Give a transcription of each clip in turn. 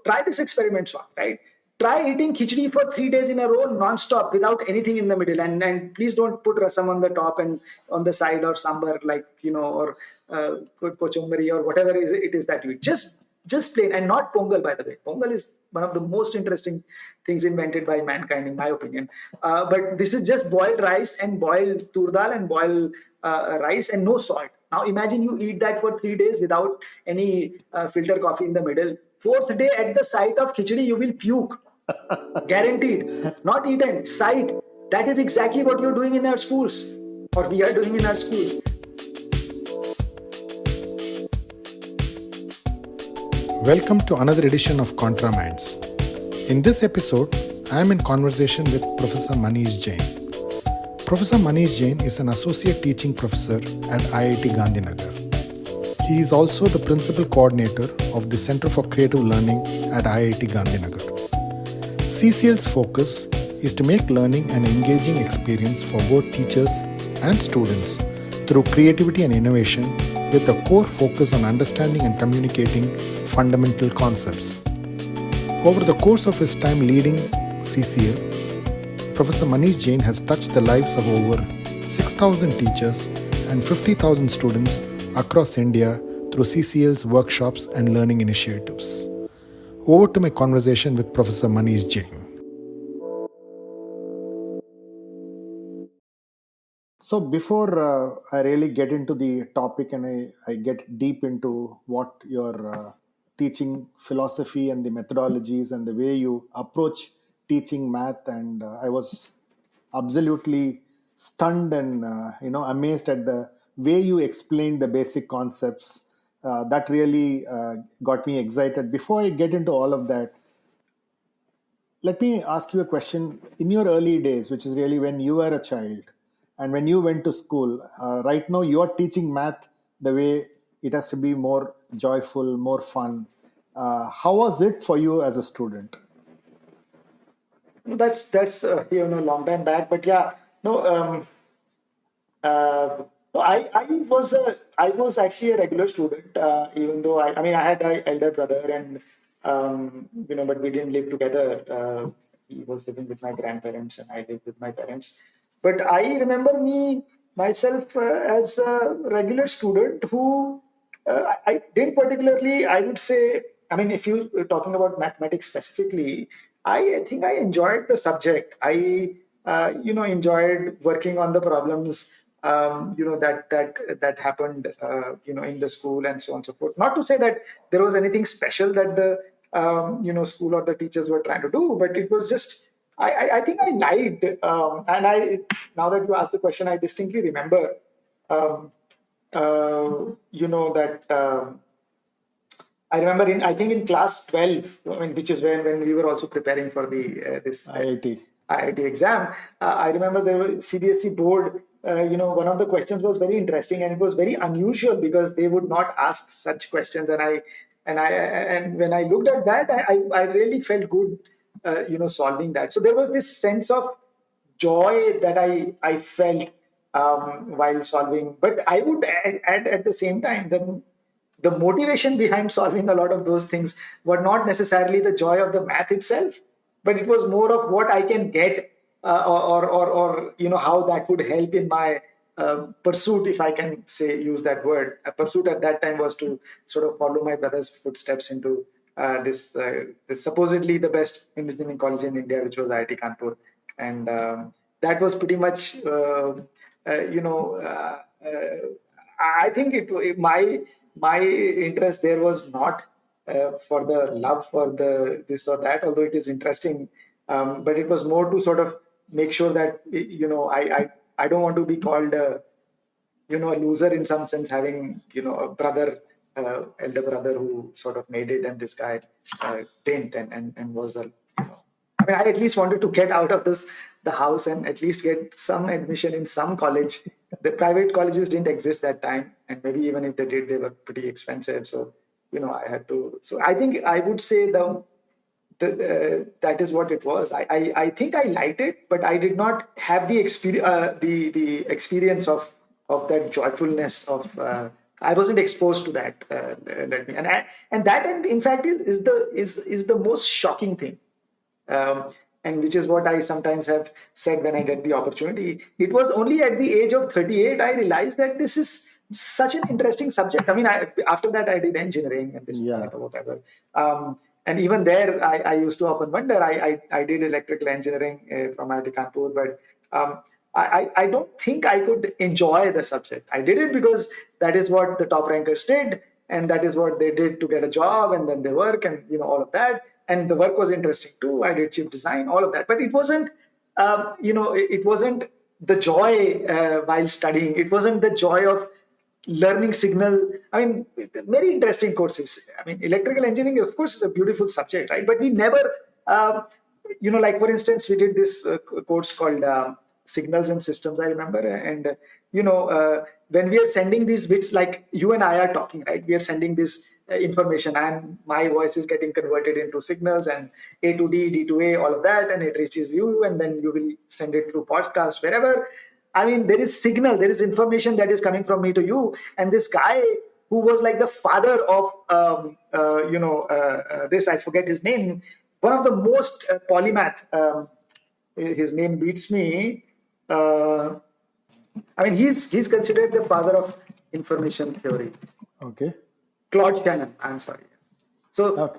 try this experiment, Swami, right? Try eating khichdi for 3 days in a row, non-stop, without anything in the middle. And please don't put rasam on the top and on the side, or sambar, like, or kochumbari, or whatever it is that you eat. Just plain, and not pongal, by the way. Pongal is one of the most interesting things invented by mankind, in my opinion. But this is just boiled rice and boiled tur dal and boiled rice and no salt. Now imagine you eat that for 3 days without any filter coffee in the middle. Fourth day, at the sight of khichdi, you will puke. Guaranteed. Not eaten, sight. That is exactly what you're doing in our schools, or we are doing in our schools. Welcome to another edition of ContraMinds. In this episode, I am in conversation with Professor Manish Jain. Professor Manish Jain is an associate teaching professor at IIT Gandhinagar. He is also the principal coordinator of the Center for Creative Learning at IIT Gandhinagar. CCL's focus is to make learning an engaging experience for both teachers and students through creativity and innovation, with a core focus on understanding and communicating fundamental concepts. Over the course of his time leading CCL, Professor Manish Jain has touched the lives of over 6,000 teachers and 50,000 students across India through CCL's workshops and learning initiatives. Over to my conversation with Professor Manish Jain. So before I really get into the topic and I get deep into what your teaching philosophy and the methodologies and the way you approach teaching math, and I was absolutely stunned and amazed at the way you explained the basic concepts. That really got me excited. Before I get into all of that, let me ask you a question. In your early days, which is really when you were a child and when you went to school, right now you are teaching math the way it has to be more joyful, more fun. How was it for you as a student? That's long time back, but yeah, no. No, I was actually a regular student, even though I mean I had an elder brother, and but we didn't live together. He was living with my grandparents and I lived with my parents. But I remember myself as a regular student who I didn't particularly, I would say, I mean, if you were talking about mathematics specifically, I think I enjoyed the subject. I enjoyed working on the problems that happened in the school, and so on and so forth. Not to say that there was anything special that the school or the teachers were trying to do, but it was just I think I liked, and I now that you ask the question, I distinctly remember um, that I remember I think in class 12, I mean, which is when we were also preparing for the this IIT exam. I remember there was CBSE board. One of the questions was very interesting, and it was very unusual because they would not ask such questions. And when I looked at that, I really felt good, solving that. So there was this sense of joy that I felt while solving. But I would add at the same time, the motivation behind solving a lot of those things were not necessarily the joy of the math itself, but it was more of what I can get, or how that would help in my pursuit, if I can use that word. A pursuit at that time was to sort of follow my brother's footsteps into this supposedly the best engineering college in India, which was IIT Kanpur, and that was pretty much I think my interest there was not for the love for the this or that, although it is interesting, but it was more to sort of make sure that I don't want to be called a loser in some sense, having a brother, elder brother, who sort of made it, and this guy didn't, and was a I mean, I at least wanted to get out of the house and at least get some admission in some college. The private colleges didn't exist that time, and maybe even if they did, they were pretty expensive. So, I had to. So I think I would say that is what it was. I think I liked it, but I did not have the experience of that joyfulness of I wasn't exposed to that. And that, in fact, is the most shocking thing. And which is what I sometimes have said when I get the opportunity. It was only at the age of 38 I realized that this is such an interesting subject. I mean, after that I did engineering and this and that or whatever. And even there, I used to often wonder. I did electrical engineering from IIT Kanpur, but I don't think I could enjoy the subject. I did it because that is what the top rankers did, and that is what they did to get a job, and then they work, and all of that. And the work was interesting too. I did chip design, all of that, but it wasn't, it wasn't the joy while studying. It wasn't the joy of learning signal. I mean, very interesting courses. I mean, electrical engineering, of course, is a beautiful subject, right? But we never, uh, like for instance, we did this course called signals and systems, I remember. And when we are sending these bits, like you and I are talking, right? We are sending this information, and my voice is getting converted into signals, and A to D, D to A, all of that, and it reaches you, and then you will send it through podcast wherever. I mean, there is signal, there is information that is coming from me to you. And this guy who was like the father of, this, I forget his name, one of the most polymath, his name beats me. I mean, he's considered the father of information theory. Okay. Claude Shannon, I'm sorry. So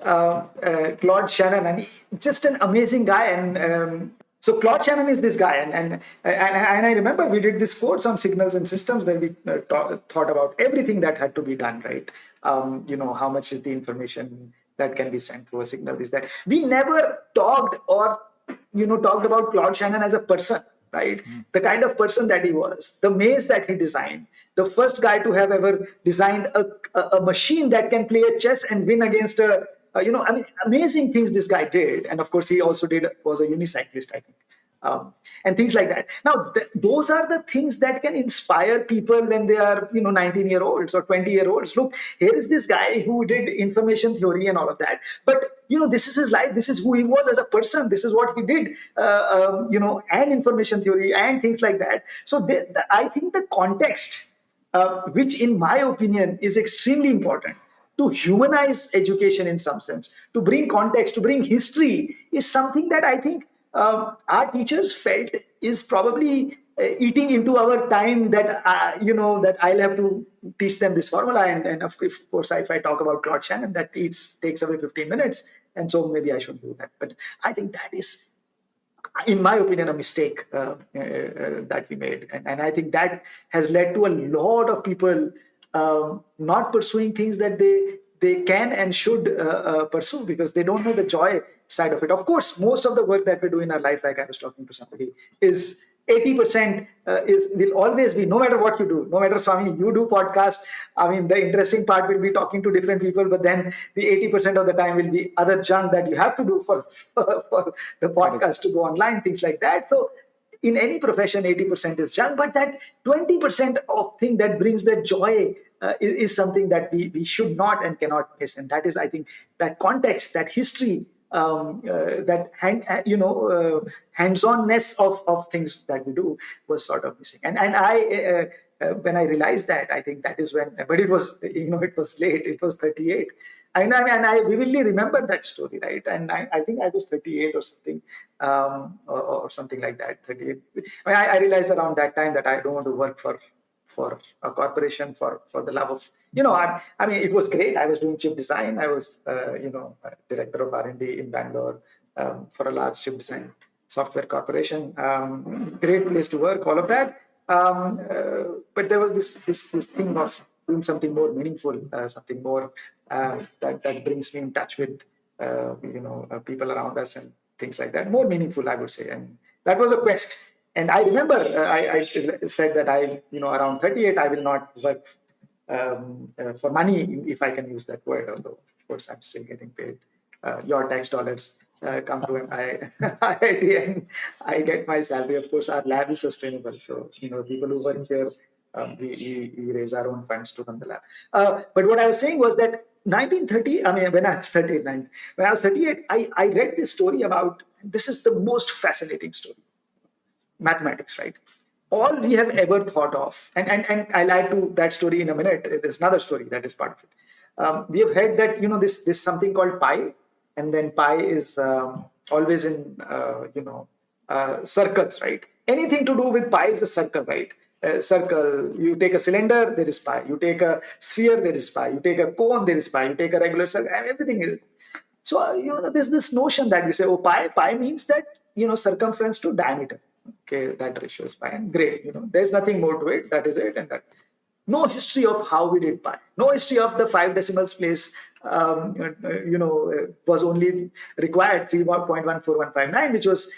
Claude Shannon, and just an amazing guy. And so Claude Shannon is this guy, and I remember we did this course on signals and systems where we thought about everything that had to be done, right? How much is the information that can be sent through a signal? Is that we never talked about Claude Shannon as a person, right? The kind of person that he was, the maze that he designed, the first guy to have ever designed a machine that can play a chess and win against amazing things this guy did. And of course, he also was a unicyclist, I think. And things like that. Now, those are the things that can inspire people when they are, 19-year-olds or 20-year-olds. Look, here is this guy who did information theory and all of that. But, this is his life. This is who he was as a person. This is what he did, and information theory and things like that. So I think the context, which in my opinion is extremely important, to humanize education in some sense, to bring context, to bring history, is something that I think our teachers felt is probably eating into our time, that that I'll have to teach them this formula, and of course, if I talk about Claude Shannon, that takes away 15 minutes, and so maybe I should do that. But I think that is, in my opinion, a mistake that we made, and I think that has led to a lot of people not pursuing things that they can and should pursue, because they don't know the joy side of it. Of course, most of the work that we do in our life, like I was talking to somebody, is 80% will always be, no matter what you do, no matter, Swami, you do podcast. I mean, the interesting part will be talking to different people, but then the 80% of the time will be other junk that you have to do for the podcast to go online, things like that. So in any profession, 80% is junk, but that 20% of thing that brings that joy is something that we should not and cannot miss. And that is, I think, that context, that history, that hands-onness of things that we do was sort of missing. And I when I realized that, I think that is when, but it was, it was late. It was 38. And I vividly remember that story, right? And I think I was 38 or something, or something like that. 38. I realized around that time that I don't want to work for a corporation for the love of, I mean, it was great. I was doing chip design. I was, director of R&D in Bangalore for a large chip design software corporation. Great place to work, all of that. But there was this thing of doing something more meaningful, something more that brings me in touch with, people around us and things like that. More meaningful, I would say. And that was a quest. And I remember I said that around 38, I will not work for money, if I can use that word, although, of course, I'm still getting paid. Your tax dollars come to IIT, and I get my salary. Of course, our lab is sustainable. So, people who work here, we raise our own funds to run the lab. But what I was saying was that 1930, I mean, when I was 39, when I was 38, I read this story about, this is the most fascinating story. Mathematics, right? all we have ever thought of, and I'll add to that story in a minute. There's another story that is part of it. We have heard that this something called pi, and then pi is always in circles, right? Anything to do with pi is a circle, right? Circle. You take a cylinder, there is pi. You take a sphere, there is pi. You take a cone, there is pi. You take a regular circle, everything is. So there's this notion that we say, oh, pi means that circumference to diameter. Okay, that ratio is pi, and great. There's nothing more to it. That is it, and that. No history of how we did pi. No history of the 5 decimals place. Was only required 3.14159, which was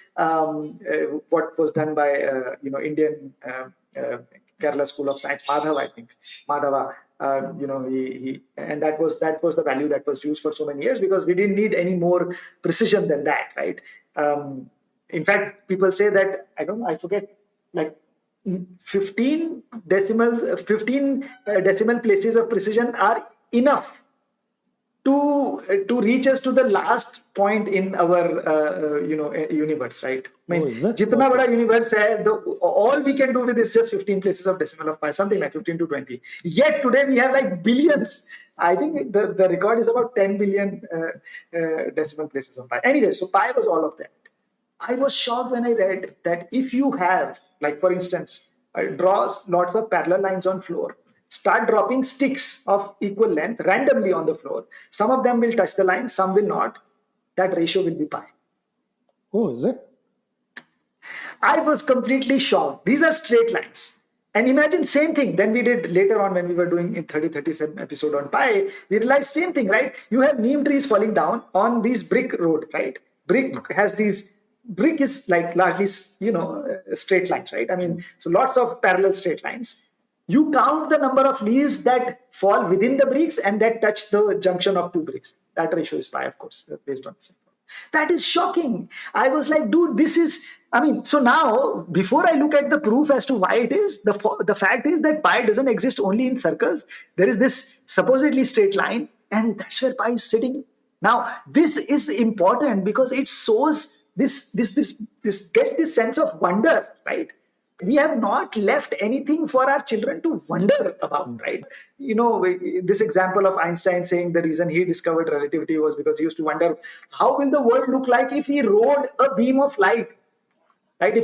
what was done by Indian Kerala School of Science, Madhava, I think. Madhava. He and that was the value that was used for so many years, because we didn't need any more precision than that, right? In fact, people say that I forget, like 15 decimal places of precision are enough to reach us to the last point in our universe, right? I mean, jitna bada universe hai, all we can do with is just 15 places of decimal of pi, something like 15 to 20. Yet today we have like billions. I think the record is about 10 billion decimal places of pi. Anyway, so pi was all of that. I was shocked when I read that if you have, like for instance, draws lots of parallel lines on floor, start dropping sticks of equal length randomly on the floor. Some of them will touch the line, some will not. That ratio will be pi. Oh, is it? I was completely shocked. These are straight lines. And imagine same thing. Then we did later on when we were doing in 37 episode on pi, we realized same thing, right? You have neem trees falling down on these brick road, right? Brick has these, brick is like largely, straight lines, right? I mean, so lots of parallel straight lines. You count the number of leaves that fall within the bricks and that touch the junction of two bricks. That ratio is pi, of course, based on the same. That is shocking. I was like, dude, this is, so now, before I look at the proof as to why it is, the fact is that pi doesn't exist only in circles. There is this supposedly straight line, and that's where pi is sitting. Now, this is important because it shows this gets this sense of wonder, right? We have not left anything for our children to wonder about, right? This example of Einstein saying the reason he discovered relativity was because he used to wonder how will the world look like if he rode a beam of light, right?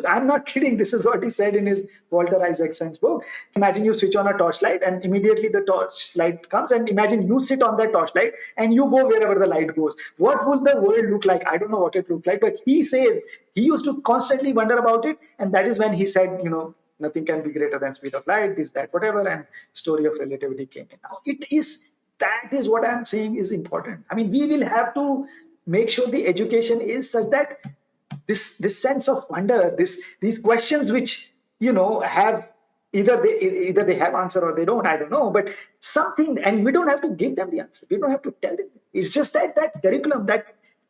I'm not kidding, this is what he said in his Walter Isaacson's book. Imagine you switch on a torchlight and immediately the torchlight comes, and imagine you sit on that torchlight and you go wherever the light goes. What will the world look like? I don't know what it looked like, but he says he used to constantly wonder about it, and that is when he said, nothing can be greater than speed of light, this, that, whatever, and story of relativity came in. Now, that is what I'm saying is important. We will have to make sure the education is such that this sense of wonder, these questions which have either they have answer or they don't, I don't know, but something, and we don't have to give them the answer, we don't have to tell them. It's just that curriculum, that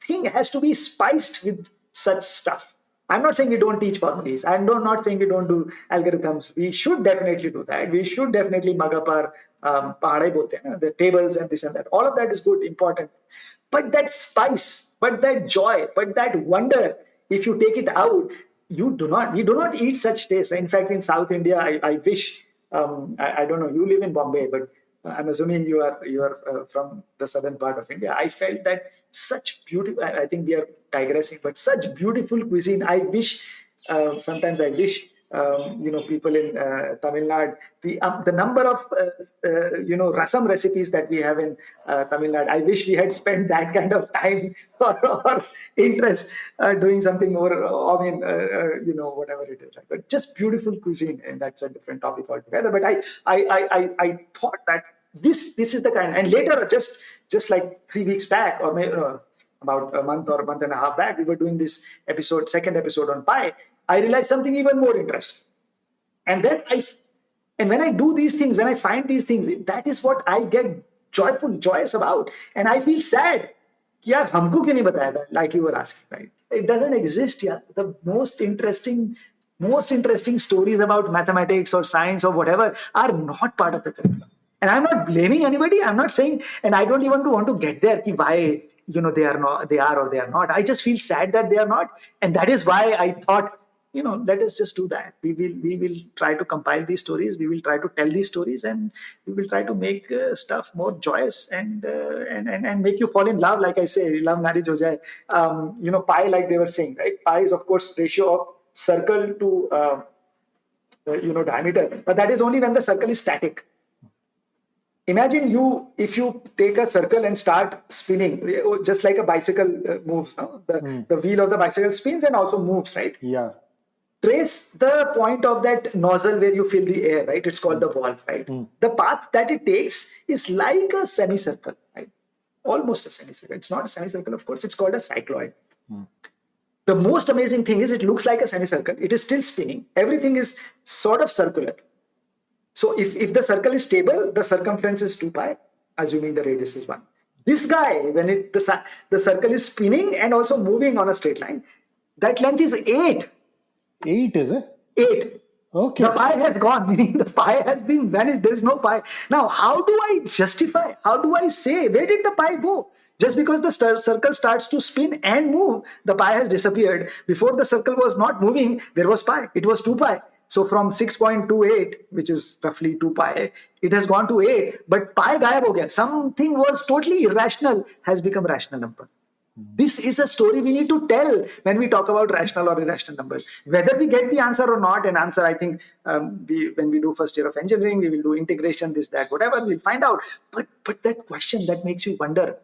thing has to be spiced with such stuff. I'm not saying we don't teach formulas. I'm not saying we don't do algorithms. We should definitely do that. We should definitely mug up our the tables and this and that. All of that is good, important. But that spice, but that joy, but that wonder, if you take it out, we do not eat such taste. In fact, in South India, I wish, I don't know, you live in Bombay, but I'm assuming you are from the southern part of India. I felt that such beautiful, I think we are digressing, but such beautiful cuisine. I wish, sometimes I wish, people in Tamil Nadu, the number of, rasam recipes that we have in Tamil Nadu, I wish we had spent that kind of time or interest doing something more, whatever it is. Right? But just beautiful cuisine, and that's a different topic altogether. But I thought that this is the kind, and later, just like 3 weeks back, or maybe, about a month or a month and a half back, we were doing this second episode on pi. I realized something even more interesting. And then when I do these things, when I find these things, that is what I get joyous about. And I feel sad. Yaar, humko kyun nahi bataya tha? Like you were asking, right? It doesn't exist, yaar. The most interesting stories about mathematics or science or whatever are not part of the curriculum. And I'm not blaming anybody. I'm not saying, and I don't even want to get there, why they are or they are not. I just feel sad that they are not. And that is why I thought let us just do that. We will try to compile these stories. We will try to tell these stories, and we will try to make stuff more joyous, and make you fall in love. Like I say, love marriage ho jaye. Pi, like they were saying, right? Pi is of course ratio of circle to diameter, but that is only when the circle is static. Imagine if you take a circle and start spinning, just like a bicycle moves. No? The wheel of the bicycle spins and also moves, right? Yeah. Trace the point of that nozzle where you fill the air, right? It's called the valve, right? The path that it takes is like a semicircle, right? Almost a semicircle. It's not a semicircle, of course. It's called a cycloid. The most amazing thing is it looks like a semicircle. It is still spinning. Everything is sort of circular. So if the circle is stable, the circumference is 2 pi, assuming the radius is 1. This guy, when the circle is spinning and also moving on a straight line, that length is 8. 8, is it? 8. Okay. The pi has gone, meaning the pi has been vanished. There is no pi. Now, how do I justify? How do I say, where did the pi go? Just because the circle starts to spin and move, the pi has disappeared. Before the circle was not moving, there was pi. It was 2 pi. So from 6.28, which is roughly 2 pi, it has gone to 8. But pi gayab ho gaya. Something was totally irrational, has become rational number. This is a story we need to tell when we talk about rational or irrational numbers. Whether we get the answer or not, an answer, I think, when we do first year of engineering, we will do integration, this, that, whatever, we'll find out. But that question that makes you wonder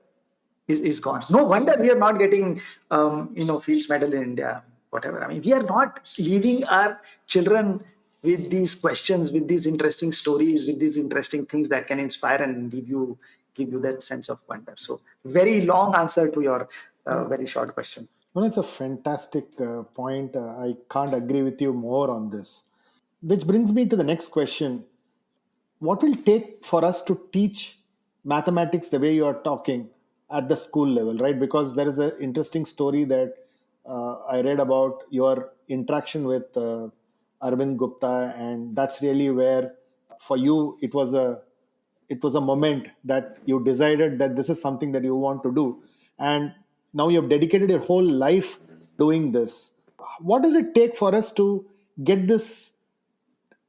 is gone. No wonder we are not getting, Fields Medal in India, whatever. I mean, we are not leaving our children with these questions, with these interesting stories, with these interesting things that can inspire and give you that sense of wonder. So, very long answer to your very short question. Well, it's a fantastic point. I can't agree with you more on this. Which brings me to the next question. What will it take for us to teach mathematics the way you are talking at the school level, right? Because there is an interesting story that I read about your interaction with Arvind Gupta, and that's really where, for you, it was a moment that you decided that this is something that you want to do, and now you have dedicated your whole life doing this. What does it take for us to get this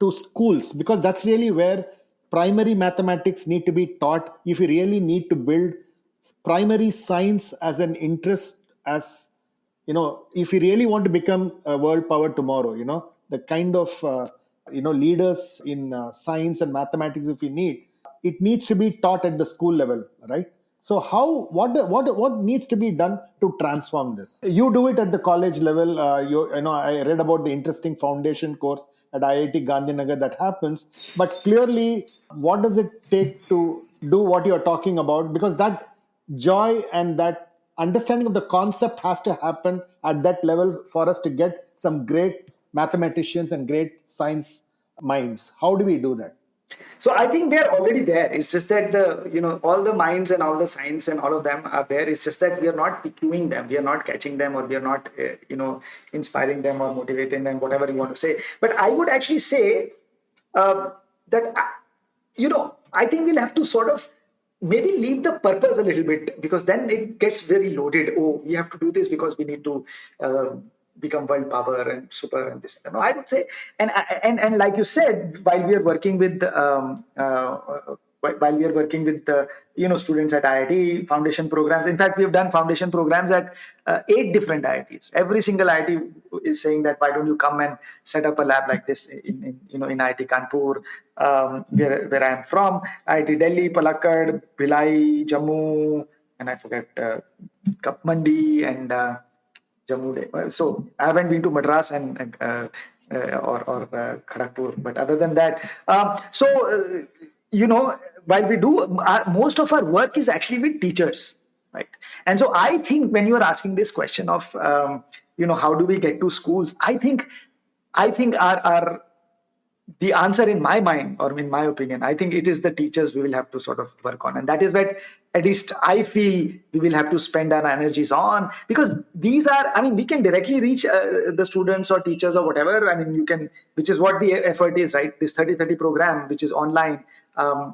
to schools? Because that's really where primary mathematics need to be taught. If you really need to build primary science as an interest, as if you really want to become a world power tomorrow, the kind of leaders in science and mathematics, if we need, it needs to be taught at the school level, right? So what needs to be done to transform this? You do it at the college level. I read about the interesting foundation course at IIT Gandhinagar that happens. But clearly, what does it take to do what you're talking about? Because that joy and that understanding of the concept has to happen at that level for us to get some great mathematicians and great science minds. How do we do that? So I think they're already there. It's just that all the minds and all the science and all of them are there. It's just that we are not piquing them. We are not catching them, or we are not, inspiring them or motivating them, whatever you want to say. But I would actually say that, I think we'll have to sort of maybe leave the purpose a little bit, because then it gets very loaded. Oh, we have to do this because we need to become world power and super and this. I would say, and like you said, while we are working with students at IIT foundation programs. In fact, we have done foundation programs at 8 different IITs. Every single IIT is saying that, why don't you come and set up a lab like this in IIT Kanpur, where I am from, IIT Delhi, Palakkad, Bhilai, Jammu, and I forget Mandi and Jammu. So I haven't been to Madras and or Kharagpur, but other than that, while we do, most of our work is actually with teachers, right? And so I think when you are asking this question of how do we get to schools, I think our the answer in my mind, or in my opinion, I think it is the teachers we will have to sort of work on. And that is what, at least I feel, we will have to spend our energies on, because these are, we can directly reach the students or teachers or whatever. Which is what the effort is, right? This 30-30 program, which is online,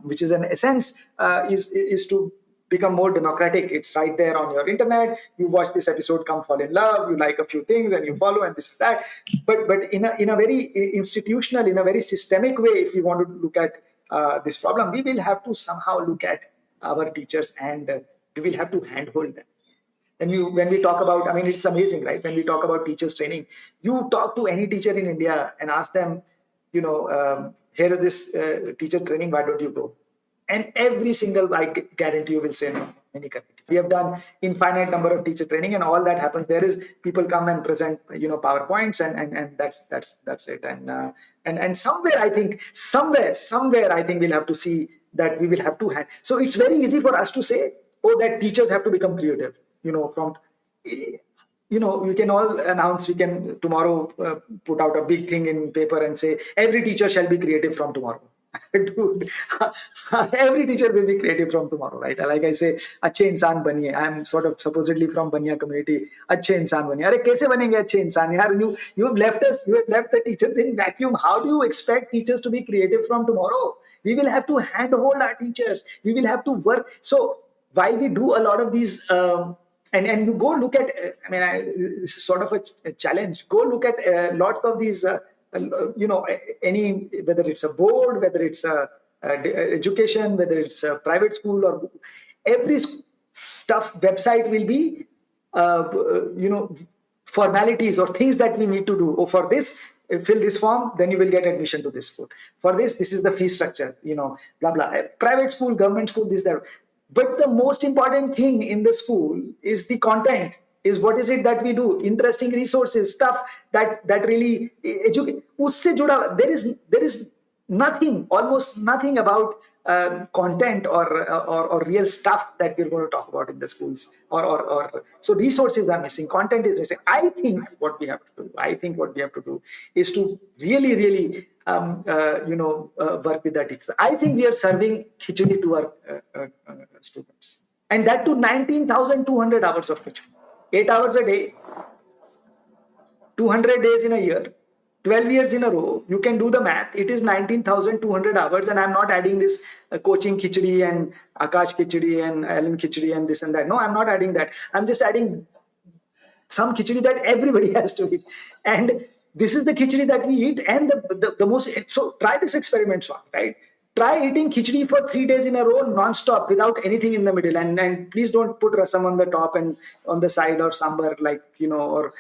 which is in essence, is to become more democratic. It's right there on your internet. You watch this episode, come fall in love, you like a few things and you follow, and this that. But in a very institutional, in a very systemic way, if we want to look at this problem, we will have to somehow look at our teachers, and we will have to handhold them. And when we talk about, I mean, it's amazing, right? When we talk about teachers training, you talk to any teacher in India and ask them, here is this teacher training, why don't you go? And every single, I guarantee you, will say no. We have done infinite number of teacher training, and all that happens there is people come and present, PowerPoints, and that's it. And somewhere I think we'll have to see that we will have to have. So it's very easy for us to say, oh, that teachers have to become creative. We can all announce, we can tomorrow put out a big thing in paper and say every teacher shall be creative from tomorrow. Dude, every teacher will be creative from tomorrow, right? Like I say, अच्छे इंसान बनिए. I'm sort of supposedly from Bania community. अच्छे इंसान बनिए. अरे कैसे बनेंगे अच्छे इंसान? यार, you have left us. You have left the teachers in vacuum. How do you expect teachers to be creative from tomorrow? We will have to handhold our teachers. We will have to work. So while we do a lot of these. And you go look at, this is sort of a challenge. Go look at lots of these, any, whether it's a board, whether it's a education, whether it's a private school, or every stuff website will be, formalities or things that we need to do. Oh, for this, fill this form, then you will get admission to this school. For this is the fee structure, blah, blah. Private school, government school, this, that. But the most important thing in the school is the content, is what is it that we do, interesting resources, stuff that really educate. Usse juda, there is nothing, almost nothing about content or real stuff that we're going to talk about in the schools. Or so resources are missing, content is missing. I think what we have to do is to really work with that teachers. I think we are serving khichdi to our students, and that to 19,200 hours of khichdi, 8 hours a day, 200 days in a year, 12 years in a row. You can do the math. It is 19,200 hours, and I'm not adding this coaching khichdi and Akash khichdi and Alan khichdi and this and that. No, I'm not adding that. I'm just adding some khichdi that everybody has to eat. And this is the khichdi that we eat, and the most. So try this experiment, Swami, right? Try eating khichdi for 3 days in a row, non-stop, without anything in the middle. And please don't put rasam on the top and on the side, or sambar, or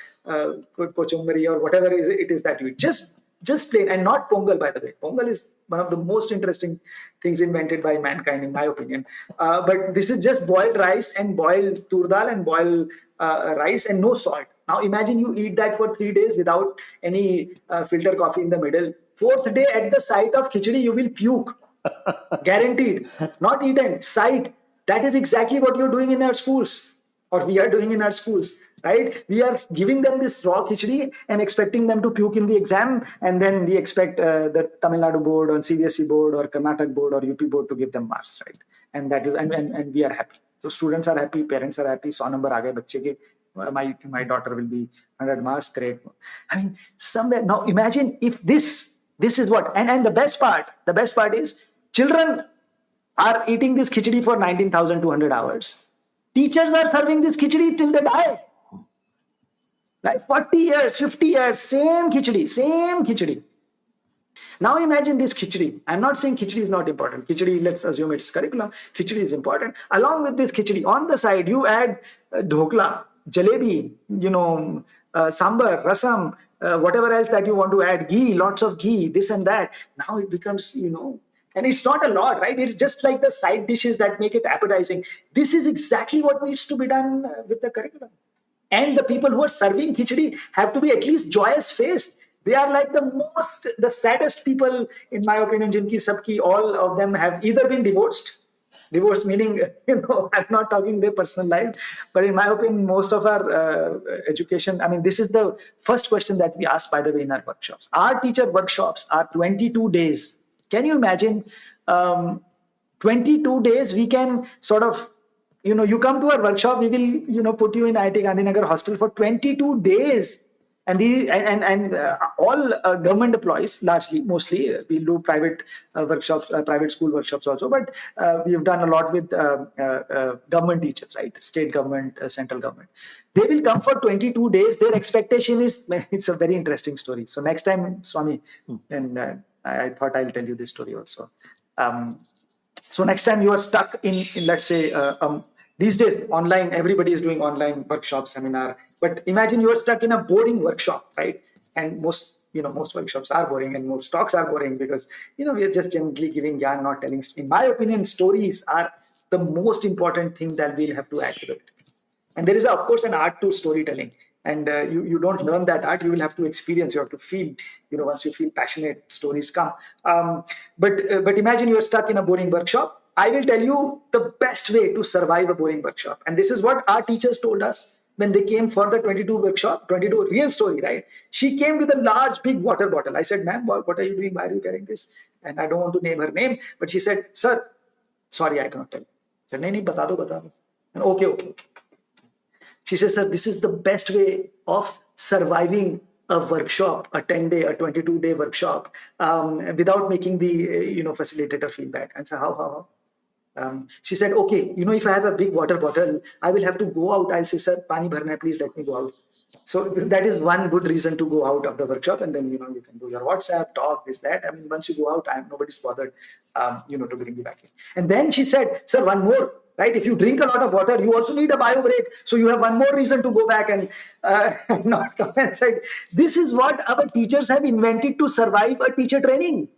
kochumbari, or whatever it is that you eat. Just plain, and not pongal, by the way. Pongal is one of the most interesting things invented by mankind, in my opinion. But this is just boiled rice and boiled tur dal and boiled rice and no salt. Now imagine you eat that for 3 days without any filter coffee in the middle. Fourth day, at the sight of khichdi, you will puke. Guaranteed. Not eaten, sight. That is exactly what you're doing in our schools, or we are doing in our schools, right? We are giving them this raw khichdi and expecting them to puke in the exam, and then we expect the Tamil Nadu board or CBSE board or Karnataka board or UP board to give them marks, right? And that is, and we are happy. So students are happy, parents are happy. 100 number aa gaye bacche ke. My daughter will be 100 marks, great. I mean, somewhere. Now imagine if this is what, and the best part is, children are eating this khichdi for 19,200 hours. Teachers are serving this khichdi till they die. Like 40 years, 50 years, same khichdi. Now imagine this khichdi. I'm not saying khichdi is not important. Khichdi, let's assume it's curriculum. Khichdi is important. Along with this khichdi, on the side, you add dhokla, jalebi, sambar, rasam, whatever else that you want to add, ghee, lots of ghee, this and that. Now it becomes, and it's not a lot, right? It's just like the side dishes that make it appetizing. This is exactly what needs to be done with the curriculum. And the people who are serving khichdi have to be at least joyous faced. They are like the saddest people, in my opinion. Jinki sabki, all of them have either been divorced. Divorce meaning, I'm not talking their personal lives, but in my opinion, most of our education, this is the first question that we ask, by the way, in our workshops. Our teacher workshops are 22 days. Can you imagine? 22 days, we can sort of, you come to our workshop, we will, put you in IIT Gandhinagar hostel for 22 days. And all government employees, largely, mostly, we do private workshops, private school workshops also, but we have done a lot with government teachers, right? State government, central government. They will come for 22 days. Their expectation is, it's a very interesting story. So next time, Swami, and I thought I'll tell you this story also. So next time you are stuck in let's say, these days online, everybody is doing online workshop, seminar. But imagine you are stuck in a boring workshop, right? And most workshops are boring and most talks are boring because we are just generally giving gyan, not telling. In my opinion, stories are the most important thing that we'll have to add to it. And there is, of course, an art to storytelling. And you don't learn that art. You will have to experience. You have to feel. Once you feel passionate, stories come. But imagine you are stuck in a boring workshop. I will tell you the best way to survive a boring workshop. And this is what our teachers told us when they came for the 22 workshop, 22 real story, right? She came with a large, big water bottle. I said, ma'am, what are you doing? Why are you carrying this? And I don't want to name her name, but she said, sir, sorry, I cannot tell you. I said, nahi, bata do. And okay. She says, sir, this is the best way of surviving a workshop, a 10-day, a 22-day workshop, without making the facilitator feel bad. And so how? She said, okay, if I have a big water bottle, I will have to go out. I'll say, sir, pani bharna hai, please let me go out. So that is one good reason to go out of the workshop, and then you can do your WhatsApp, talk, this, that. I mean, once you go out, nobody's bothered, to bring you back in. And then she said, sir, one more, right? If you drink a lot of water, you also need a bio break. So you have one more reason to go back and not come and say, this is what our teachers have invented to survive a teacher training,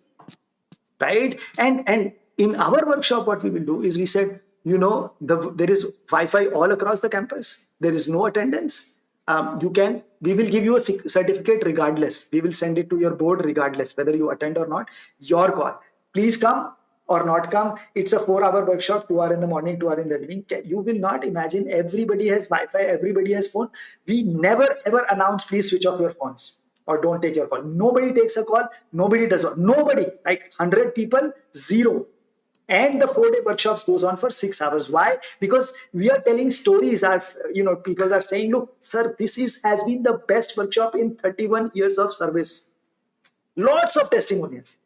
right? And in our workshop, what we will do is we said, there is Wi-Fi all across the campus. There is no attendance. We will give you a certificate regardless. We will send it to your board regardless, whether you attend or not, your call. Please come or not come. It's a 4-hour workshop, 2 hours in the morning, 2 hours in the evening. You will not imagine everybody has Wi-Fi, everybody has phone. We never ever announce, please switch off your phones or don't take your call. Nobody takes a call. Nobody does not. Nobody, like 100 people, 0. And the 4-day workshops goes on for 6 hours. Why? Because we are telling stories. People are saying, look, sir, this has been the best workshop in 31 years of service. Lots of testimonials.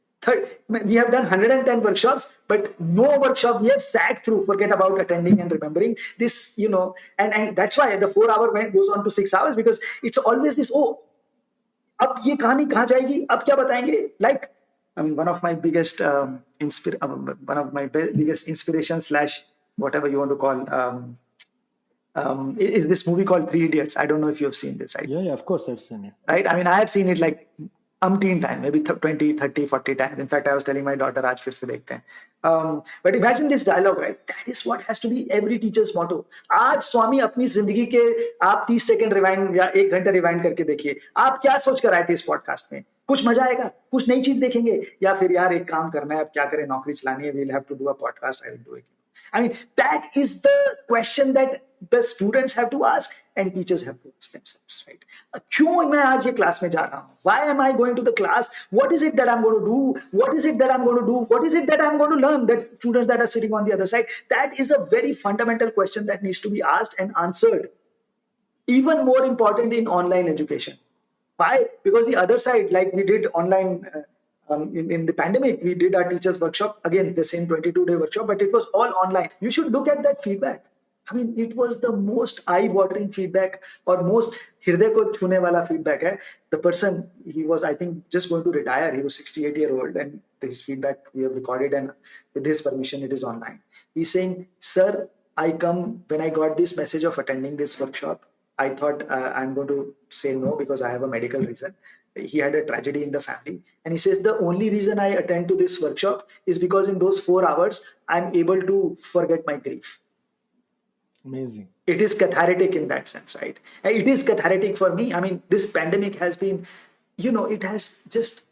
We have done 110 workshops, but no workshop we have sat through. Forget about attending and remembering this, and that's why the 4-hour goes on to 6 hours, because it's always this, अब ये कहानी कहाँ जाएगी, अब क्या बताएंगे? Like, one of my biggest inspiration / whatever you want to call is this movie called 3 Idiots. I don't know if you have seen this, right? Yeah, of course I've seen it. Right? I mean, I have seen it like umpteen time, maybe 20, 30, 40 times. In fact, I was telling my daughter, aaj fir se dekhte hain. But imagine this dialogue, right? That is what has to be every teacher's motto. आज स्वामी अपनी जिंदगी के आप 30 second rewind या 1 घंटा rewind करके देखिए, आप क्या सोच कर आए थे इस पॉडकास्ट में? कुछ मजा आएगा, कुछ नई चीज देखेंगे, या फिर यार एक काम करना है, अब क्या करें, नौकरी चलानी है, we'll have to do a podcast, I will do it. I mean, that is the question that the students have to ask and teachers have to ask themselves, right? क्यों मैं आज ये क्लास में जा रहा हूँ? Why am I going to the class? What is it that I'm going to do? What is it that I'm going to do? What is it that I'm going to learn? That students that are sitting on the other side, that is a very fundamental question that needs to be asked and answered. Even more important in online education. Why? Because the other side, like we did online in the pandemic, we did our teachers workshop, again, the same 22-day workshop, but it was all online. You should look at that feedback. I mean, it was the most eye-watering feedback, or most hirday ko chune wala feedback hai. The person, he was, I think, just going to retire. He was 68-year-old, and his feedback we have recorded, and with his permission, it is online. He's saying, sir, when I got this message of attending this workshop, I thought I'm going to say no because I have a medical reason. He had a tragedy in the family. And he says, the only reason I attend to this workshop is because in those 4 hours, I'm able to forget my grief. Amazing. It is cathartic in that sense, right? It is cathartic for me. I mean, this pandemic has been, it has just,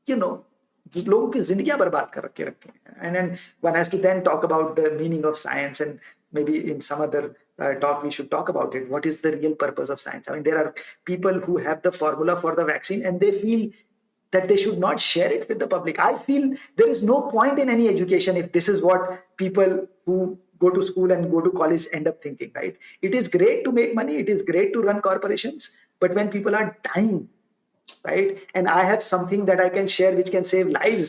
लोगों की जिंदगियां बर्बाद कर रखे हैं. And then one has to then talk about the meaning of science, and maybe in some other talk we should talk about it. What is the real purpose of science? I mean, there are people who have the formula for the vaccine and they feel that they should not share it with the public. I feel there is no point in any education if this is what people who go to school and go to college end up thinking, right? It is great to make money, it is great to run corporations, but when people are dying, right, and I have something that I can share which can save lives,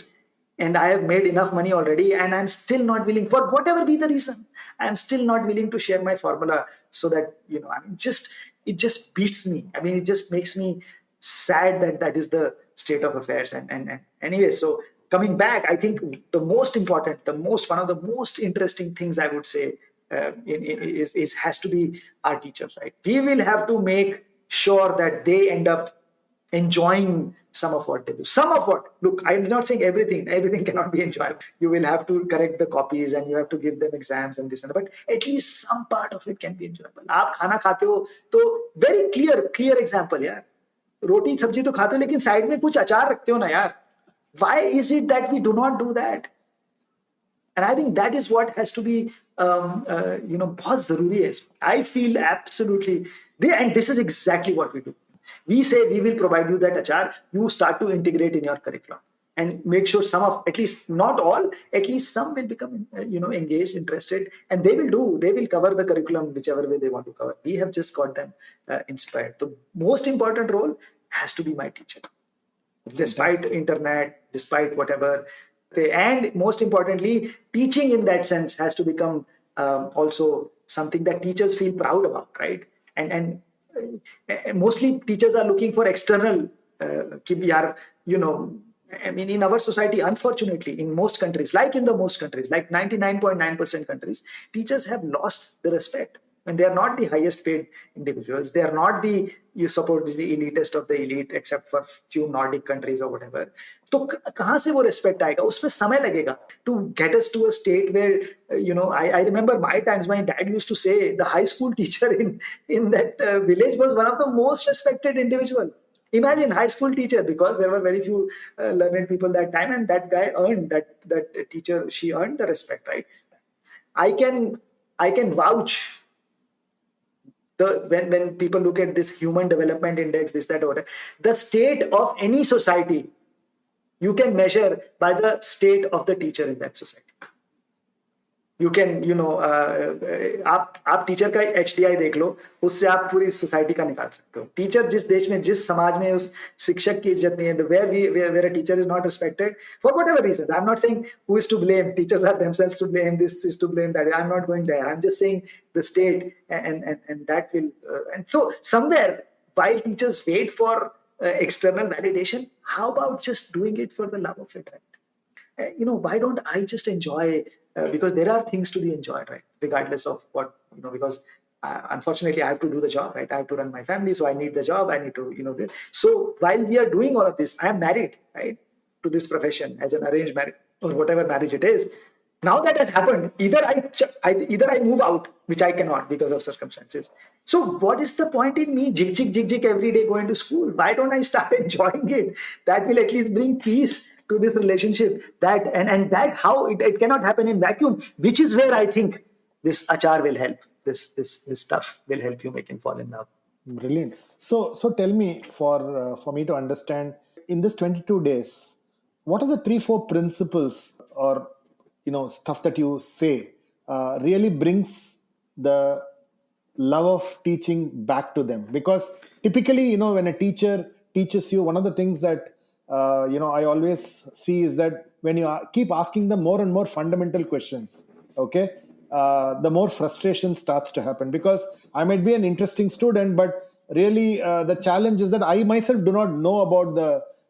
and I have made enough money already, and I'm still not willing, for whatever be the reason, I'm still not willing to share my formula, so that, I mean, it just beats me. I mean, it just makes me sad that that is the state of affairs. And anyway, so coming back, I think the most important, one of the most interesting things I would say is has to be our teachers, right? We will have to make sure that they end up enjoying some of what they do. Some of what, look, I'm not saying everything cannot be enjoyable. You will have to correct the copies and you have to give them exams and this and that, but at least some part of it can be enjoyable. आप खाना खाते हो तो very clear example यार, रोटी सब्जी तो खाते हो लेकिन साइड में कुछ अचार रखते हो ना यार. Why is it that we do not do that? And I think that is what has to be, बहुत जरूरी है. I feel absolutely, and this is exactly what we do. We say we will provide you that achar, you start to integrate in your curriculum and make sure some of, at least not all, at least some will become, engaged, interested, and they will cover the curriculum whichever way they want to cover. We have just got them inspired. The most important role has to be my teacher. Despite internet, despite whatever. And most importantly, teaching in that sense has to become also something that teachers feel proud about, right? And mostly teachers are looking for external, I mean, in our society, unfortunately, in most countries, like 99.9% countries, teachers have lost the respect. And they are not the highest paid individuals. They are not the elitist of the elite, except for few Nordic countries or whatever. तो कहाँ से वो respect आएगा? उसमें समय लगेगा to get us to a state where, I remember my times, my dad used to say the high school teacher in that village was one of the most respected individual. Imagine high school teacher, because there were very few learned people that time, and that guy earned that teacher, she earned the respect, right? I can vouch. When people look at this human development index, this, that, or whatever, the state of any society, you can measure by the state of the teacher in that society. You can, आप teacher का HDI देख लो, उससे आप पूरी society का निकाल सकते हो. टीचर जिस देश में, जिस समाज में उस शिक्षक की इज्जत नहीं है, where a teacher is not respected for whatever reason. I'm not saying who is to blame. Teachers are themselves to blame. This is to blame that. I'm not going there. I'm just saying the state, and that will. And so somewhere, while teachers wait for external validation, how about just doing it for the love of it, right? Why don't I just enjoy? Because there are things to be enjoyed, right? Regardless of what, because unfortunately I have to do the job, right? I have to run my family, so I need the job. I need to, this. So while we are doing all of this, I am married, right, to this profession as an arranged marriage or whatever marriage it is. Now that has happened, either I move out, which I cannot because of circumstances. So what is the point in me jig every day going to school? Why don't I start enjoying it? That will at least bring peace to this relationship. That and that how it cannot happen in vacuum, which is where I think this achar will help. This stuff will help you make him fall in love. Brilliant. So tell me, for me to understand, in this 22 days, what are the 3-4 principles or stuff that you say really brings the love of teaching back to them? Because typically, when a teacher teaches you, one of the things that I always see is that when you keep asking them more and more fundamental questions, okay, the more frustration starts to happen. Because I might be an interesting student, but really the challenge is that I myself do not know about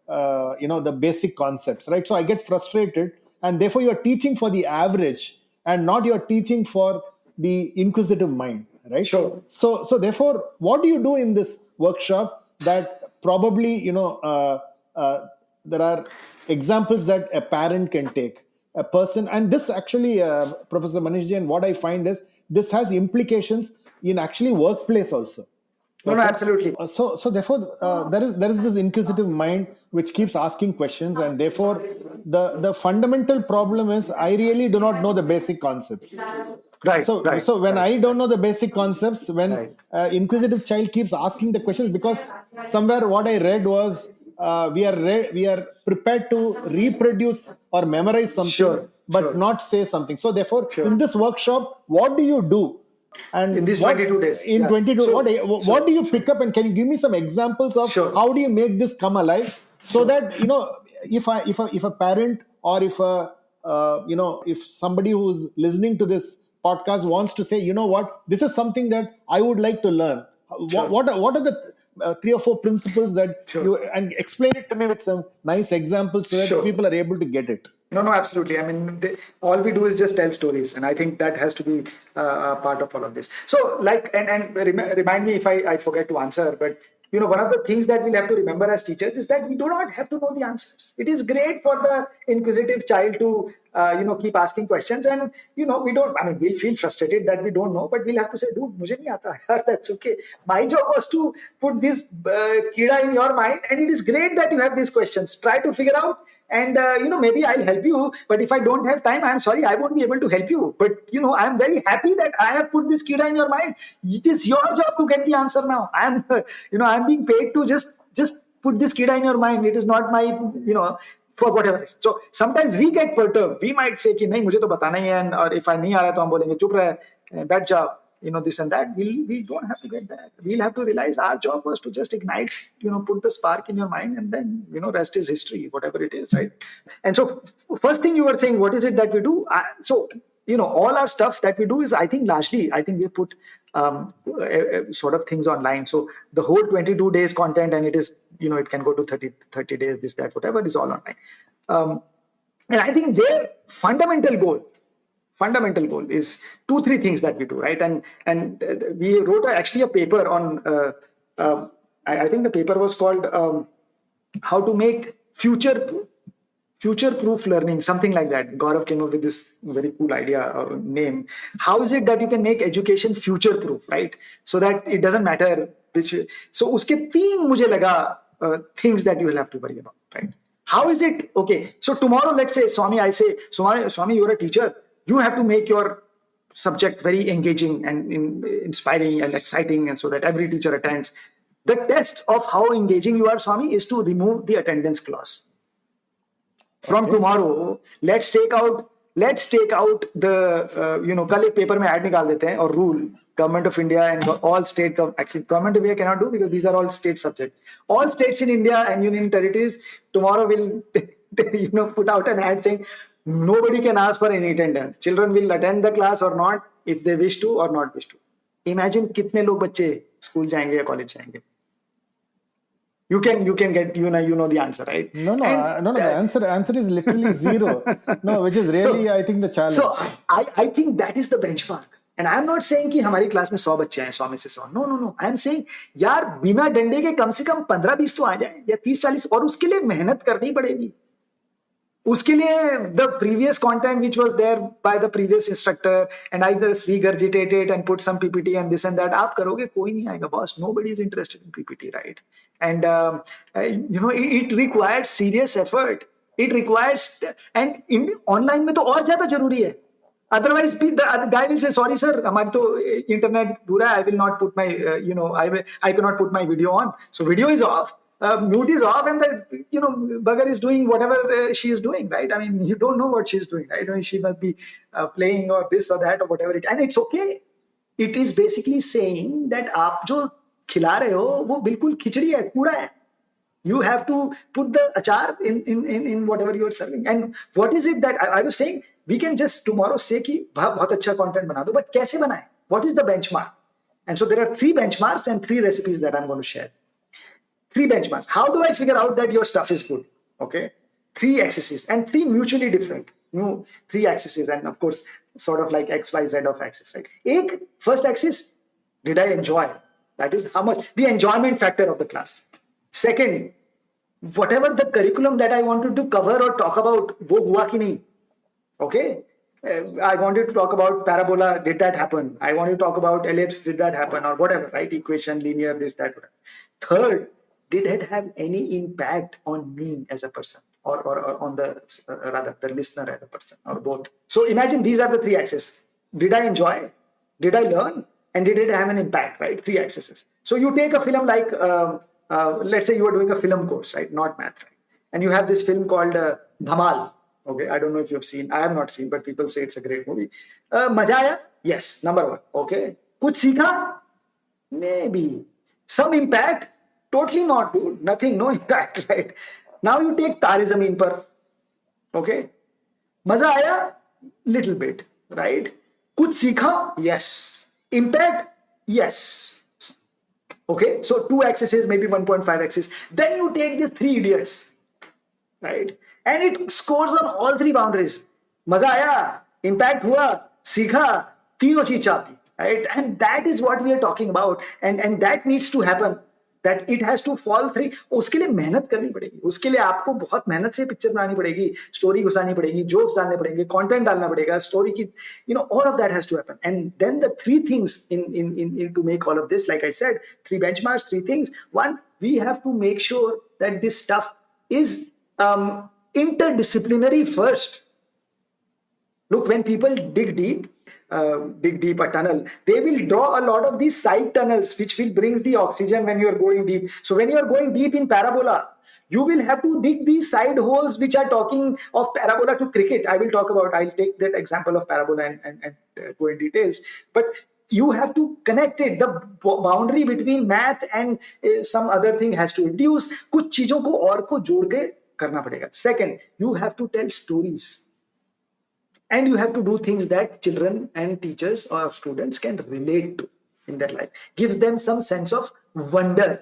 the basic concepts, right? So I get frustrated. And therefore, you're teaching for the average and not you're teaching for the inquisitive mind, right? Sure. So therefore, what do you do in this workshop that probably, there are examples that a parent can take, a person, and this actually, Professor Manish Jain, what I find is this has implications in actually workplace also. No, absolutely. So therefore, there is this inquisitive mind which keeps asking questions, and therefore, the fundamental problem is I really do not know the basic concepts. Right. So when I don't know the basic concepts, when inquisitive child keeps asking the questions, because somewhere what I read was we are prepared to reproduce or memorize something, sure. but not say something. So therefore, in this workshop, what do you do? And in these 22 days, in 22, what do you pick up, and can you give me some examples of how do you make this come alive, so that if a parent, or if somebody who's listening to this podcast wants to say, this is something that I would like to learn. What are the 3 or 4 principles that you, and explain it to me with some nice examples so that people are able to get it. No, absolutely. I mean, all we do is just tell stories, and I think that has to be part of all of this. So, and remind me if I forget to answer, but one of the things that we'll have to remember as teachers is that we do not have to know the answers. It is great for the inquisitive child to, keep asking questions, and we'll feel frustrated that we don't know, but we'll have to say, dude, mujhe nahi aata. That's okay. My job was to put this kida in your mind, and it is great that you have these questions. Try to figure out, and maybe I'll help you, but if I don't have time, I'm sorry, I won't be able to help you. But I'm very happy that I have put this kida in your mind. It is your job to get the answer now. I'm being paid to just put this kida in your mind. It is not my, for whatever reason. So sometimes we get perturbed. We might say कि नहीं मुझे तो बताना ही है, और if I नहीं आ रहा तो हम बोलेंगे चुप रहे, बैठ जाओ, this and that. We don't have to get that. We'll have to realize our job was to just ignite, put the spark in your mind, and then rest is history, whatever it is, right? And so first thing you were saying, what is it that we do? All our stuff that we do is, I think we put sort of things online. So the whole 22 days content, and it is, it can go to 30 days, this, that, whatever, is all online. And I think their fundamental goal is 2-3 things that we do, right? And we wrote actually a paper on, I think the paper was called how to make future-proof learning, something like that. Gaurav came up with this very cool idea or name. How is it that you can make education future-proof, right? So that it doesn't matter which. So uske 3 mujhe laga things that you will have to worry about, right? How is it? Okay, so tomorrow, let's say, Swami, I say, Swami, you're a teacher. You have to make your subject very engaging and inspiring and exciting, and so that every teacher attends. The test of how engaging you are, Swami, is to remove the attendance clause. From tomorrow, let's take out the कल एक paper में ad निकाल देते हैं, और rule Government of India and all state actually Government of India cannot do, because these are all state subjects. All states in India and union territories tomorrow will put out an ad saying nobody can ask for any attendance. Children will attend the class or not if they wish to or not wish to. Imagine कितने लोग बच्चे school जाएंगे या college जाएंगे. You can get the answer, right? No. The answer is literally 0. No, which is really I think the challenge. So I think that is the benchmark. And I'm not saying कि हमारी class में 100 बच्चे हैं, 100 में से 100. No. I'm saying यार बिना डंडे के कम से कम 15-20 तो आ जाए, या 30-40, और उसके लिए मेहनत करनी पड़ेगी. उसके लिए the previous content which was there by the previous instructor and either regurgitate it and put some PPT and this and that, आप करोगे, कोई नहीं आएगा, boss. Nobody is interested in PPT, right? And it requires serious effort. It requires, and in online में तो और ज़्यादा ज़रूरी है. Otherwise, the guy will say, sorry sir, हमारी तो internet दूर है, I will not put my, I cannot put my video on. So video is off. Mute is off, and the bugger is doing whatever she is doing, right? I mean, you don't know what she's doing, right? I mean, she must be playing or this or that or whatever and it's okay. It is basically saying that आप जो खिला रहे हो वो बिल्कुल खिचड़ी है, कूड़ा है. You have to put the achar in whatever you are serving. And what is it that I was saying? We can just tomorrow say कि बहुत अच्छा content बना दो, but कैसे बनाए? What is the benchmark? And so there are 3 benchmarks and 3 recipes that I'm going to share. 3 benchmarks. How do I figure out that your stuff is good? Okay. 3 axes and 3 mutually different. 3 axes, and of course, sort of like X, Y, Z of axis, right? First axis, did I enjoy? That is how much, the enjoyment factor of the class. Second, whatever the curriculum that I wanted to cover or talk about, wo hua ki nahi? Okay. I wanted to talk about parabola, did that happen? I wanted to talk about ellipse, did that happen? Or whatever, right? Equation, linear, this, that, whatever. Third, did it have any impact on me as a person, or on the rather the listener as a person, or both? So imagine these are the 3 axes. Did I enjoy? Did I learn? And did it have an impact, right? 3 axes. So you take a film like, let's say you are doing a film course, right? Not math, right? And you have this film called Dhamal. Okay, I don't know if you've seen. I have not seen, but people say it's a great movie. Maja aaya? Yes, number one. Okay. Kuch seekha? Maybe. Some impact? Totally not, dude. Nothing, no impact, right? Now you take Tare Zameen Par. Okay. Maza aaya? Little bit, right? Kuch seekha? Yes. Impact? Yes. Okay. So 2 axes, maybe 1.5 axis. Then you take these 3 idiots, right? And it scores on all 3 boundaries. Maza aaya, impact hua, सीखा, तीनों चीज चाहती, right? And that is what we are talking about, and that needs to happen. That it has to fall 3. उसके लिए मेहनत करनी पड़ेगी, उसके लिए आपको बहुत मेहनत से पिक्चर बनानी पड़ेगी, स्टोरी घुसानी पड़ेगी, जोक्स डालने पड़ेंगे, कंटेंट डालना पड़ेगा, स्टोरी की, all of that has to happen. And then the 3 things in to make all of this, like I said, 3 benchmarks, 3 things. One, we have to make sure that this stuff is interdisciplinary first. Look, when people dig deep a tunnel, they will draw a lot of these side tunnels, which will brings the oxygen when you are going deep. So when you are going deep in parabola, you will have to dig these side holes, which are talking of parabola to cricket. I'll take that example of parabola and go in details. But you have to connect it. The boundary between math and some other thing has to reduce. कुछ चीजों को और को जोड़ के करना पड़ेगा. Second, you have to tell stories. And you have to do things that children and teachers or students can relate to in their life. Gives them some sense of wonder.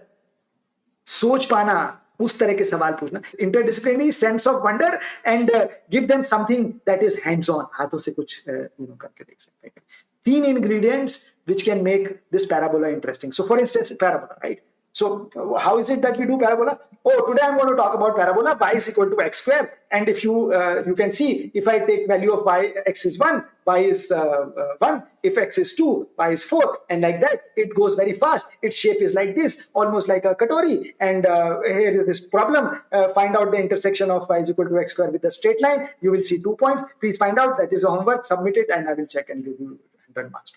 सोच पाना, उस तरह के सवाल पूछना. Interdisciplinary sense of wonder, and give them something that is hands-on. हाथों से कुछ करके देख सकते हैं. 3 ingredients which can make this parabola interesting. So for instance, parabola, right? So how is it that we do parabola? Oh, today I'm going to talk about parabola. Y is equal to x square. And if you can see, if I take value of y, x is 1, y is 1. If x is 2, y is 4. And like that, it goes very fast. Its shape is like this, almost like a katori. And here is this problem. Find out the intersection of y is equal to x square with a straight line. You will see 2 points. Please find out. That is the homework. Submit it and I will check and give you 100 marks.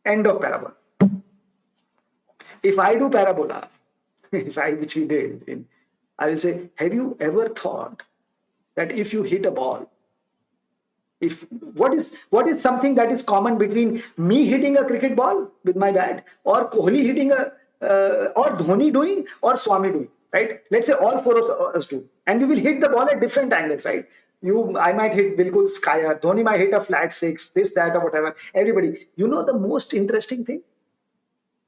End of parabola. If I do parabola, which we did, I will say, have you ever thought that if you hit a ball, what is something that is common between me hitting a cricket ball with my bat, or Kohli hitting or Dhoni doing, or Swami doing, right? Let's say all 4 of us do, and we will hit the ball at different angles, right? I might hit bilkul skyer, Dhoni might hit a flat 6, this, that, or whatever. Everybody, the most interesting thing?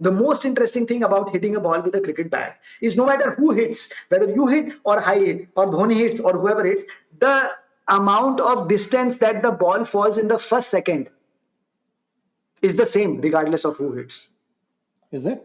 The most interesting thing about hitting a ball with a cricket bat is no matter who hits, whether you hit or I hit or Dhoni hits or whoever hits, the amount of distance that the ball falls in the first second is the same regardless of who hits. Is it?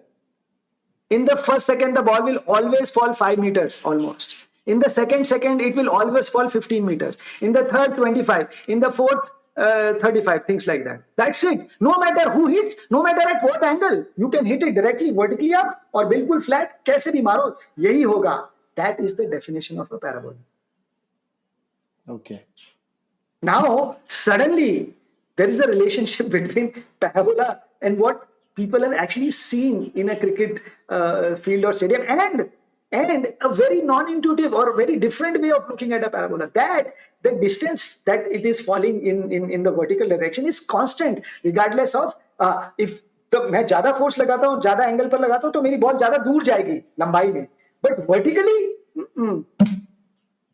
In the first second, the ball will always fall 5 meters almost. In the second, it will always fall 15 meters. In the third, 25. In the fourth, 35, things like that. That's it. No matter who hits, no matter at what angle, you can hit it directly, vertically up, or bilkul flat. कैसे भी मारो, यही होगा. That is the definition of a parabola. Okay. Now, suddenly, there is a relationship between parabola and what people have actually seen in a cricket field or stadium, and a very non-intuitive or very different way of looking at a parabola, that the distance that it is falling in the vertical direction is constant regardless of if मैं ज्यादा force लगाता हूँ, ज्यादा angle पर लगाता हूँ, तो मेरी बॉल ज्यादा दूर जाएगी लंबाई में, but vertically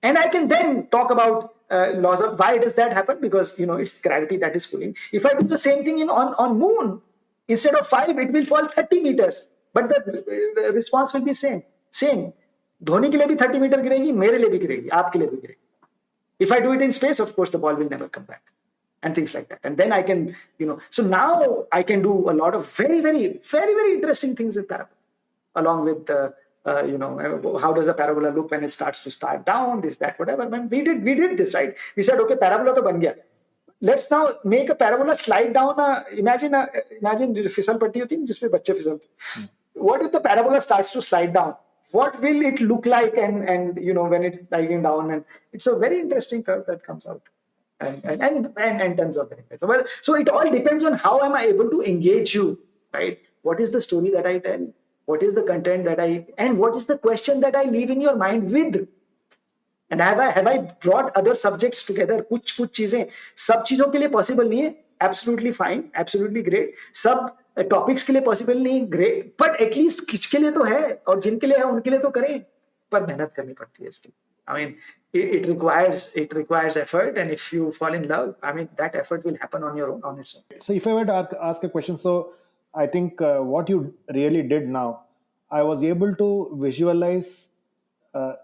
and I can then talk about laws of why does that happen, because it's gravity that is pulling. If I do the same thing on moon, instead of 5 it will fall 30 meters, but the response will be same. Dhoni के लिए भी 30 metre गिरेगी, मेरे लिए भी गिरेगी, आपके लिए भी गिरेगी. If I do it in space, of course the ball will never come back, and things like that. And then I can, so now I can do a lot of very, very, very, very interesting things with parabola, along with how does a parabola look when it starts to start down, this, that, whatever. When we did this, right? We said, okay, parabola to ban gaya. Let's now make a parabola slide down. Imagine जो फिसल पट्टी होती है जिसपे बच्चे फिसलते. What if the parabola starts to slide down? What will it look like? And when it's sliding down, and it's a very interesting curve that comes out, and tons of benefits. So it all depends on how am I able to engage you, right? What is the story that I tell? What is the content and what is the question that I leave in your mind with? And have I brought other subjects together? कुछ चीजें सब चीजों के लिए possible नहीं है. Absolutely fine, absolutely great. सब topics के लिए पॉसिबल नहीं, ग्रेट, बट एटलीस्ट किसके लिए तो है, और जिनके लिए है उनके लिए तो करें, पर मेहनत करनी पड़ती है इसकी. I mean, it requires effort, and if you fall in love, I mean, that effort will happen on your own, on its own. So if I were to ask a question, so I think what you really did now, I was able to visualize, there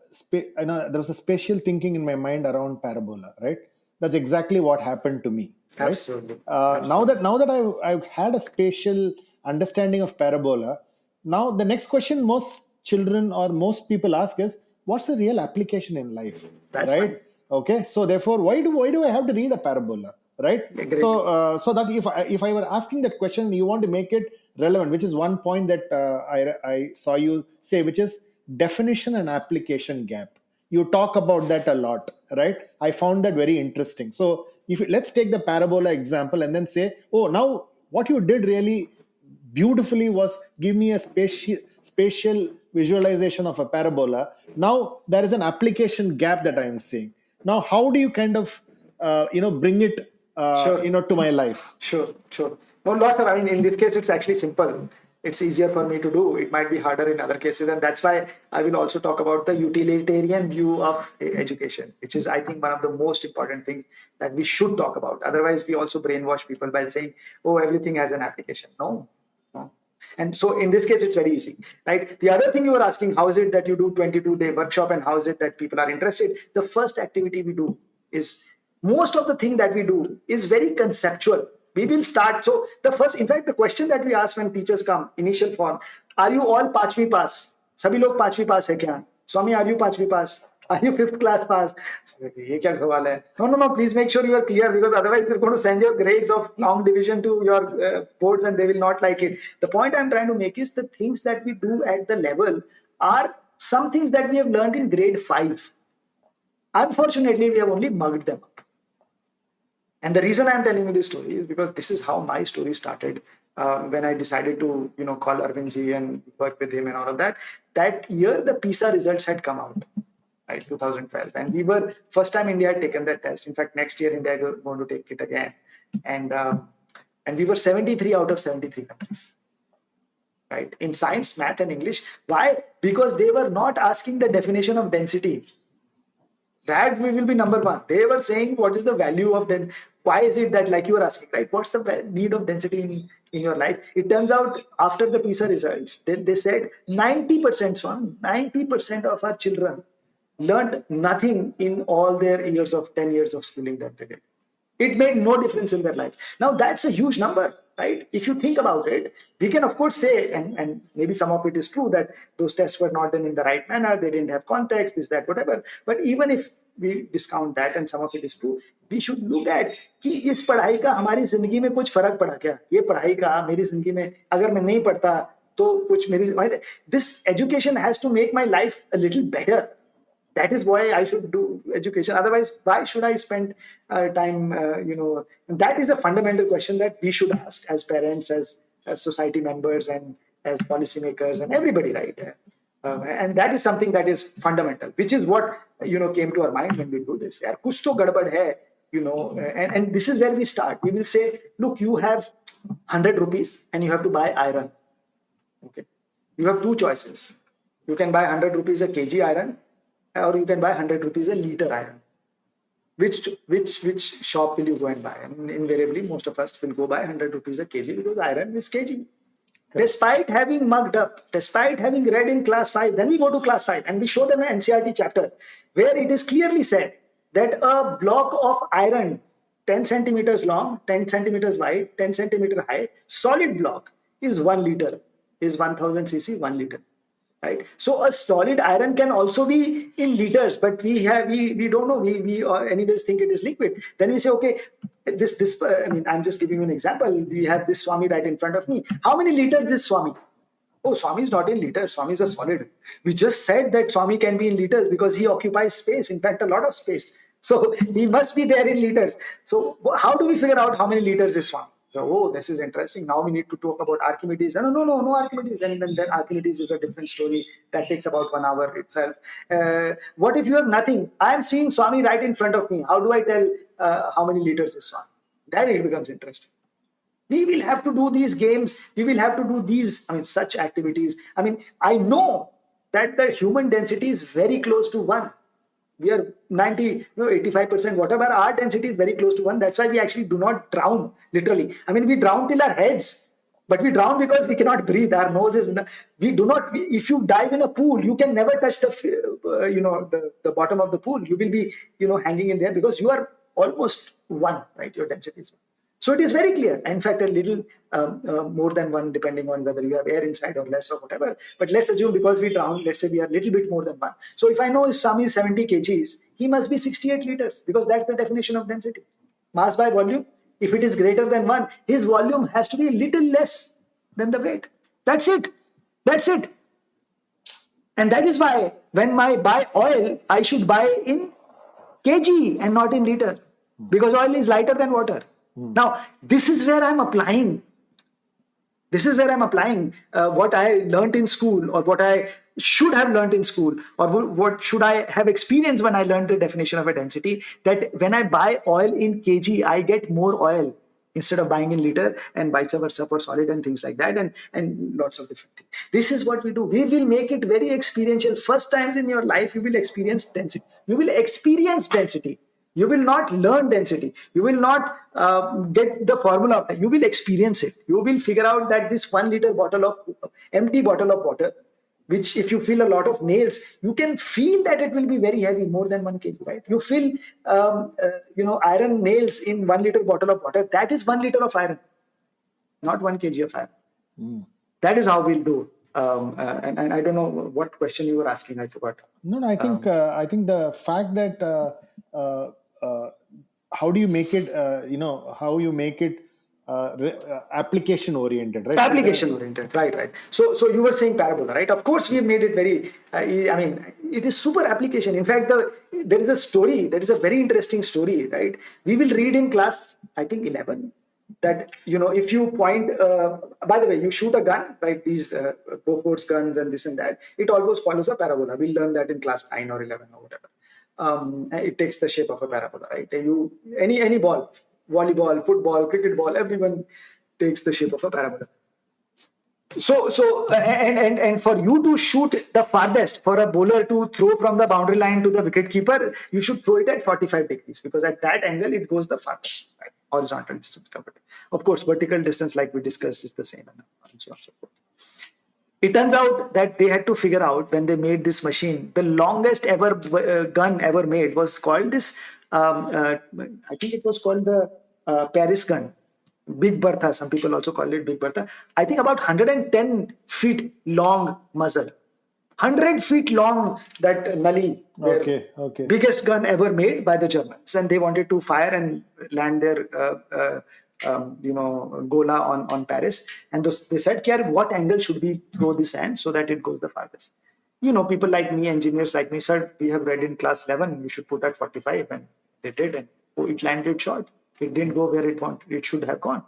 was a spatial thinking in my mind around parabola, right? That's exactly what happened to me. Right? Absolutely. Now that I've had a spatial understanding of parabola, now the next question most children or most people ask is, what's the real application in life? That's right? Fine. Okay, so therefore, why do I have to read a parabola? Right? So that if I were asking that question, you want to make it relevant, which is one point that I saw you say, which is definition and application gap. You talk about that a lot, right? I found that very interesting. So let's take the parabola example and then say, oh, now what you did really beautifully was give me a spatial visualization of a parabola. Now there is an application gap that I am seeing. Now, how do you kind of bring it to my life? Sure. No, lots of, I mean, in this case, it's actually simple. It's easier for me to do. It might be harder in other cases. And that's why I will also talk about the utilitarian view of education, which is, I think, one of the most important things that we should talk about. Otherwise, we also brainwash people by saying, oh, everything has an application. No. And so in this case, it's very easy, right? The other thing you were asking, how is it that you do 22-day workshop and how is it that people are interested? The first activity we do is, most of the thing that we do is very conceptual. We will start. So the first, in fact, the question that we ask when teachers come, initial form, are you all Panchvi pass? Sabhi log Panchvi pass hai kya? Swami, are you Panchvi pass? Are you 5th class pass? Ye kya sawal hai? No, please make sure you are clear, because otherwise they're going to send your grades of long division to your boards and they will not like it. The point I'm trying to make is the things that we do at the level are some things that we have learned in grade 5. Unfortunately, we have only mugged them up. And the reason I'm telling you this story is because this is how my story started. When I decided to, call Arvindji and work with him and all of that. That year, the PISA results had come out, right, 2012. And we were, first time India had taken that test. In fact, next year, India was going to take it again. And we were 73 out of 73 countries, right, in science, math, and English. Why? Because they were not asking the definition of density. That we will be number one. They were saying, what is the value of density? Why is it that, like you were asking, right? What's the need of density in your life? It turns out after the PISA results, they said 90% of our children learned nothing in all their 10 years of schooling that they did. It made no difference in their life. Now, that's a huge number, right? If you think about it, we can, of course, say, and maybe some of it is true, that those tests were not done in the right manner, they didn't have context, this, that, whatever. But even if we discount that and some of it is true, we should look at कि इस पढ़ाई का हमारी जिंदगी में कुछ फर्क पड़ा क्या? ये पढ़ाई का मेरी जिंदगी में अगर मैं नहीं पढ़ता तो कुछ मेरी, this education has to make my life a little better. That is why I should do education. Otherwise, why should I spend time, that is a fundamental question that we should ask as parents, as society members, and as policymakers and everybody, right? And that is something that is fundamental, which is what, came to our mind when we do this. Yaar, kuch to gadbad hai, and this is where we start. We will say, look, you have 100 rupees and you have to buy iron. Okay. You have two choices. You can buy 100 rupees a kg iron, or you can buy 100 rupees a liter iron. Which shop will you go and buy? And invariably, most of us will go buy 100 rupees a kg because iron is kg. Okay. Despite having mugged up, despite having read in class 5, then we go to class 5 and we show them an NCERT chapter where it is clearly said that a block of iron 10 centimeters long, 10 centimeters wide, 10 centimeter high, solid block is 1 liter, is 1000 cc, 1 liter. Right? So a solid iron can also be in liters, but we don't know. We anyways think it is liquid. Then we say, okay, this. I'm just giving you an example. We have this Swami right in front of me. How many liters is Swami? Oh, Swami is not in liters. Swami is a solid. We just said that Swami can be in liters because he occupies space. In fact, a lot of space. So he must be there in liters. So how do we figure out how many liters is Swami? So, this is interesting. Now we need to talk about Archimedes. No Archimedes. And then Archimedes is a different story that takes about 1 hour itself. What if you have nothing? I am seeing Swami right in front of me. How do I tell how many liters is Swami? Then it becomes interesting. We will have to do these games. We will have to do these, such activities. I know that the human density is very close to 1. We are 90, 85%, whatever. Our density is very close to 1. That's why we actually do not drown, literally. We drown till our heads. But we drown because we cannot breathe. Our nose is, we do not, if you dive in a pool, you can never touch the bottom of the pool. You will be, hanging in there because you are almost 1, right? Your density is 1. So it is very clear. In fact, a little more than 1, depending on whether you have air inside or less or whatever. But let's assume because we drown, let's say we are a little bit more than 1. So if I know if Swami is 70 kgs, he must be 68 liters because that's the definition of density. Mass by volume. If it is greater than 1, his volume has to be a little less than the weight. That's it. That's it. And that is why when I buy oil, I should buy in kg and not in liter because oil is lighter than water. Now, this is where I'm applying. This is where I'm applying what I learned in school or what I should have learned in school or what should I have experienced when I learned the definition of a density, that when I buy oil in kg, I get more oil instead of buying in liter, and vice versa for solid and things like that, and lots of different things. This is what we do. We will make it very experiential. First times in your life, you will experience density. You will experience density. You will not learn density. You will not get the formula. You will experience it. You will figure out that this 1 liter empty bottle of water, which if you feel a lot of nails, you can feel that it will be very heavy, more than 1 kg, right? You feel, iron nails in 1 liter bottle of water. That is 1 liter of iron, not 1 kg of iron. That is how we'll do. And I don't know what question you were asking. I forgot. No, I think the fact that how do you make it? How you make it application oriented, right? Application oriented, right. So you were saying parabola, right? Of course, we have made it very. It is super application. In fact, there is a story. There is a very interesting story, right? We will read in class, I think 11. That if you point, by the way, you shoot a gun, right? These Bofors guns and this and that. It always follows a parabola. We'll learn that in class 9 or 11 or whatever. It takes the shape of a parabola, right? Any ball, volleyball, football, cricket ball, everyone takes the shape of a parabola. So and for you to shoot the farthest, for a bowler to throw from the boundary line to the wicket keeper, you should throw it at 45 degrees because at that angle it goes the farthest, right? Horizontal distance covered. Of course, vertical distance, like we discussed, is the same. And so on, so forth. It turns out that they had to figure out when they made this machine, the longest ever gun ever made was called this, I think it was called the Paris gun. Big Bertha, some people also call it Big Bertha. I think about 110 feet long muzzle. 100 feet long, that Nali. Okay. Biggest gun ever made by the Germans. And they wanted to fire and land their gola on Paris, and they said, what angle should we throw this at so that it goes the farthest? People like me, engineers like me, said, we have read in class 11, you should put at 45, and they did, and it landed short. It didn't go where it should have gone.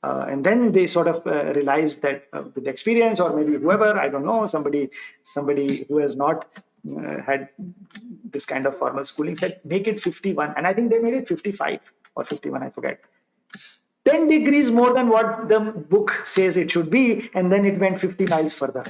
And then they sort of realized that with experience, or maybe whoever, I don't know, somebody who has not had this kind of formal schooling said, make it 51. And I think they made it 55 or 51, I forget. 10 degrees more than what the book says it should be, and then it went 50 miles further.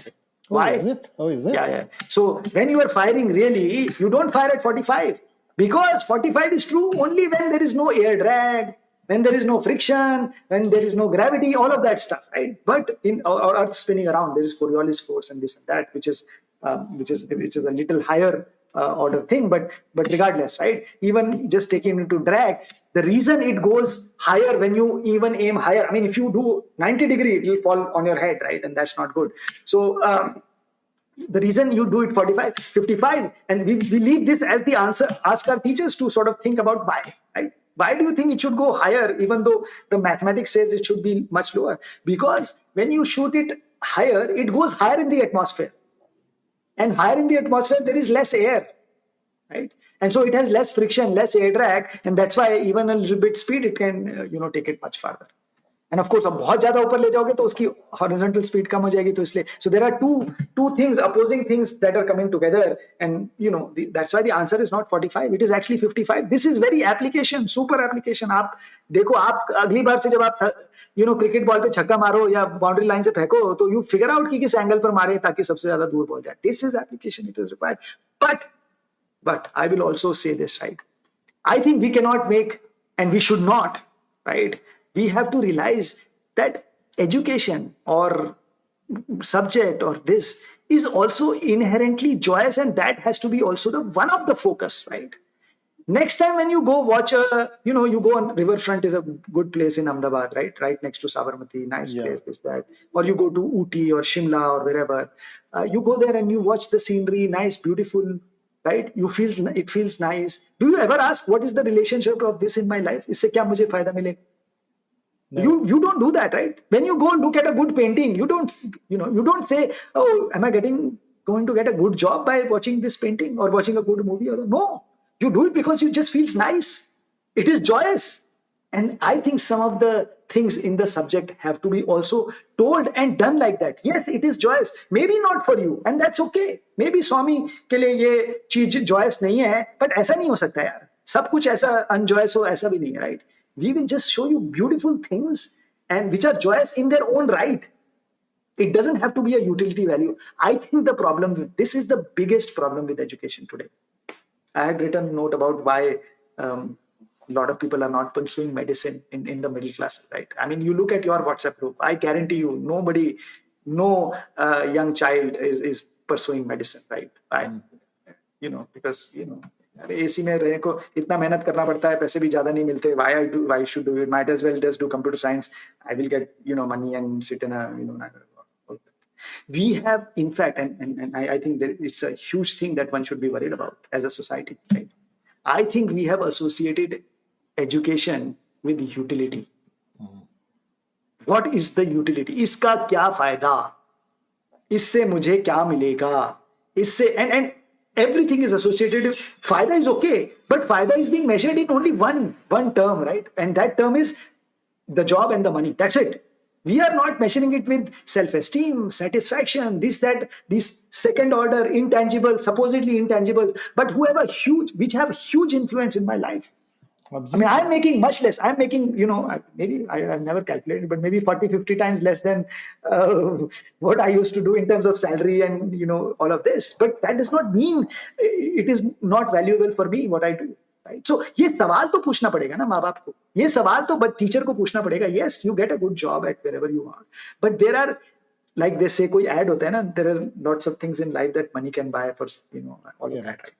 Why? Is it? Yeah. So when you are firing, really, you don't fire at 45, because 45 is true only when there is no air drag, when there is no friction, when there is no gravity, all of that stuff, right? But in our Earth spinning around, there is Coriolis force and this and that, which is a little higher order thing, but regardless, right? Even just taking into drag, the reason it goes higher when you even aim higher, if you do 90 degree, it will fall on your head, right? And that's not good. So the reason you do it 45, 55, and we leave this as the answer, ask our teachers to sort of think about why, right? Why do you think it should go higher, even though the mathematics says it should be much lower? Because when you shoot it higher, it goes higher in the atmosphere. And higher in the atmosphere, there is less air, right? And so it has less friction, less air drag. And that's why even a little bit speed, it can, take it much farther. And of course, अब बहुत ज्यादा ऊपर ले जाओगे तो उसकी horizontal speed कम हो जाएगी, तो इसलिए so there are two things, opposing things that are coming together, and that's why the answer is not 45, it is actually 55. This is very application, super application. आप देखो, आप अगली बार से जब आप क्रिकेट बॉल पे छक्का मारो या बाउंड्री लाइन से फेंको, तो यू फिगर आउट कि किस एंगल पर मारे ताकि सबसे ज्यादा दूर बॉल जाए. This is application, it is required. But I will also say this, right? I think we cannot make, and we should not, right? We have to realize that education or subject or this is also inherently joyous, and that has to be also the one of the focus, right? Next time when you go watch you go on riverfront, is a good place in Ahmedabad, right next to Sabarmati, nice place, this, that. Or you go to Ooty or Shimla or wherever. You go there and you watch the scenery, nice, beautiful, right? It feels nice. Do you ever ask, what is the relationship of this in my life? Isse kya mujhe fayda milega? No. You don't do that, right? When you go look at a good painting, you don't say, oh, am I going to get a good job by watching this painting or watching a good movie? No, you do it because it just feels nice. It is joyous. And I think some of the things in the subject have to be also told and done like that. Yes, it is joyous. Maybe not for you, and that's okay. Maybe Swami के लिए ये चीज joyous नहीं है, but ऐसा नहीं हो सकता यार. सब कुछ ऐसा unjoyous हो, ऐसा भी नहीं है, right? We will just show you beautiful things and which are joyous in their own right. It doesn't have to be a utility value. I think this is the biggest problem with education today. I had written a note about why a lot of people are not pursuing medicine in the middle classes, right? I mean, you look at your WhatsApp group, I guarantee you no young child is pursuing medicine, right? Because AC में रहने को इतना मेहनत करना पड़ता है, पैसे भी ज्यादा नहीं मिलते. Why should do it? Might as well just do computer science. I will get money and sit in a we have, in fact, and I think that it's a huge thing that one should be worried about as a society, right? I think we have associated education with utility. What is the utility? इसका क्या फायदा? इससे मुझे क्या मिलेगा? इससे and everything is associated. फायदा is okay, but फायदा is being measured in only one term, right? And that term is the job and the money. That's it. We are not measuring it with self-esteem, satisfaction, this, that, these second order intangible, supposedly intangible, but which have huge influence in my life. Absolutely. I mean, I'm making much less. I'm making, maybe I've never calculated, but maybe 40, 50 times less than what I used to do in terms of salary and, all of this. But that does not mean it is not valuable for me, what I do. Right? So ये सवाल तो पूछना पड़ेगा ना माँ बाप को. ये सवाल तो टीचर को पूछना पड़ेगा. Yes, you get a good job at wherever you are, but there are, like they say, कोई ad होता है ना, there are lots of things in life that money can buy for all of that, right?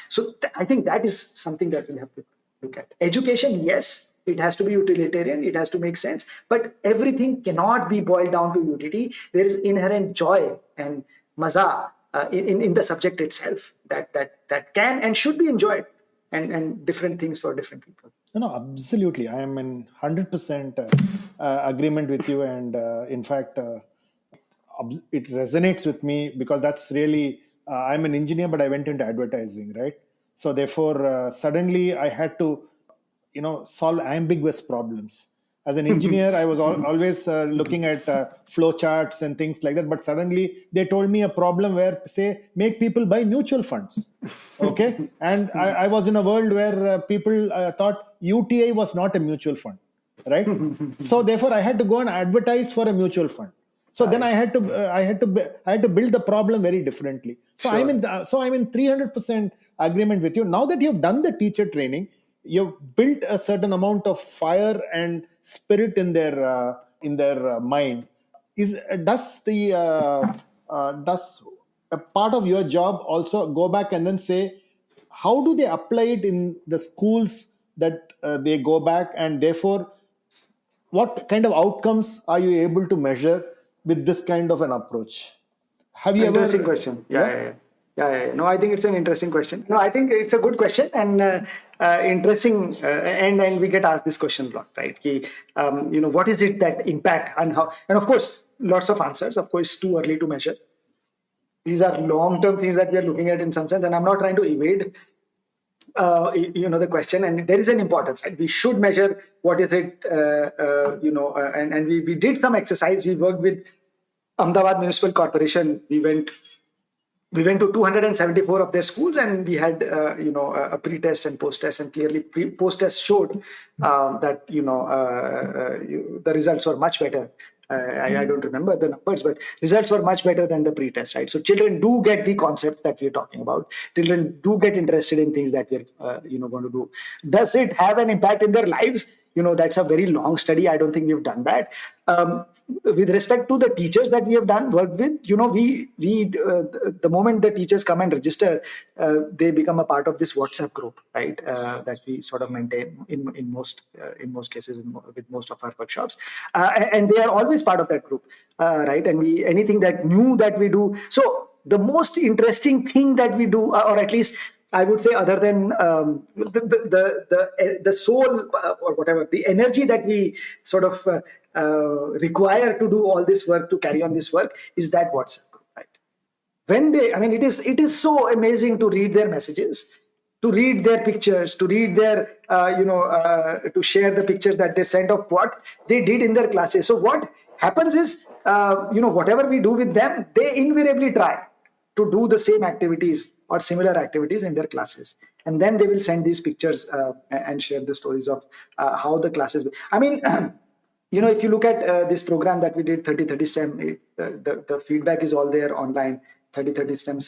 So I think that is something that we'll have to look at. Education, yes, it has to be utilitarian, it has to make sense, but everything cannot be boiled down to utility. There is inherent joy and maza in the subject itself that can and should be enjoyed. And different things for different people. No, absolutely. I am in 100% agreement with you. And in fact, it resonates with me because that's really, I'm an engineer, but I went into advertising, right? So therefore, suddenly I had to, solve ambiguous problems. As an engineer, I was always looking at flow charts and things like that. But suddenly they told me a problem where, say, make people buy mutual funds. Okay. And I was in a world where people thought UTI was not a mutual fund. Right. So therefore, I had to go and advertise for a mutual fund. So then I had to build the problem very differently. So sure. I'm in 300% agreement with you. Now that you've done the teacher training, you've built a certain amount of fire and spirit in their mind. Does a part of your job also go back and then say, how do they apply it in the schools that they go back, and therefore what kind of outcomes are you able to measure with this kind of an approach? Have you interesting question. Yeah. No, I think it's an interesting question. No, I think it's a good question and interesting. And we get asked this question a lot, right? What is it that impact and how? And of course, lots of answers. Of course, too early to measure. These are long-term things that we are looking at in some sense. And I'm not trying to evade the question, and there is an importance, right? We should measure what is it, and we did some exercise. We worked with Ahmedabad Municipal Corporation. We went to 274 of their schools, and we had a pre-test and post-test, and clearly post-test showed that the results were much better. I don't remember the numbers, but results were much better than the pre-test, right? So children do get the concepts that we're talking about. Children do get interested in things that we're going to do. Does it have an impact in their lives? That's a very long study. I don't think we've done that. With respect to the teachers that we have worked with, the moment the teachers come and register, they become a part of this WhatsApp group, right? That we sort of maintain in most cases with most of our workshops, and they are always part of that group, right? And anything that new that we do. So the most interesting thing that we do, or at least I would say, other than the soul, or whatever, the energy that we sort of require to do all this work, to carry on this work, is that WhatsApp group, right? It is so amazing to read their messages, to read their pictures, to read their, to share the pictures that they sent of what they did in their classes. So what happens is, whatever we do with them, they invariably try to do the same activities or similar activities in their classes, and then they will send these pictures and share the stories of how the classes. If you look at this program that we did, 30-30 STEM, the feedback is all there online. 30-30 STEM /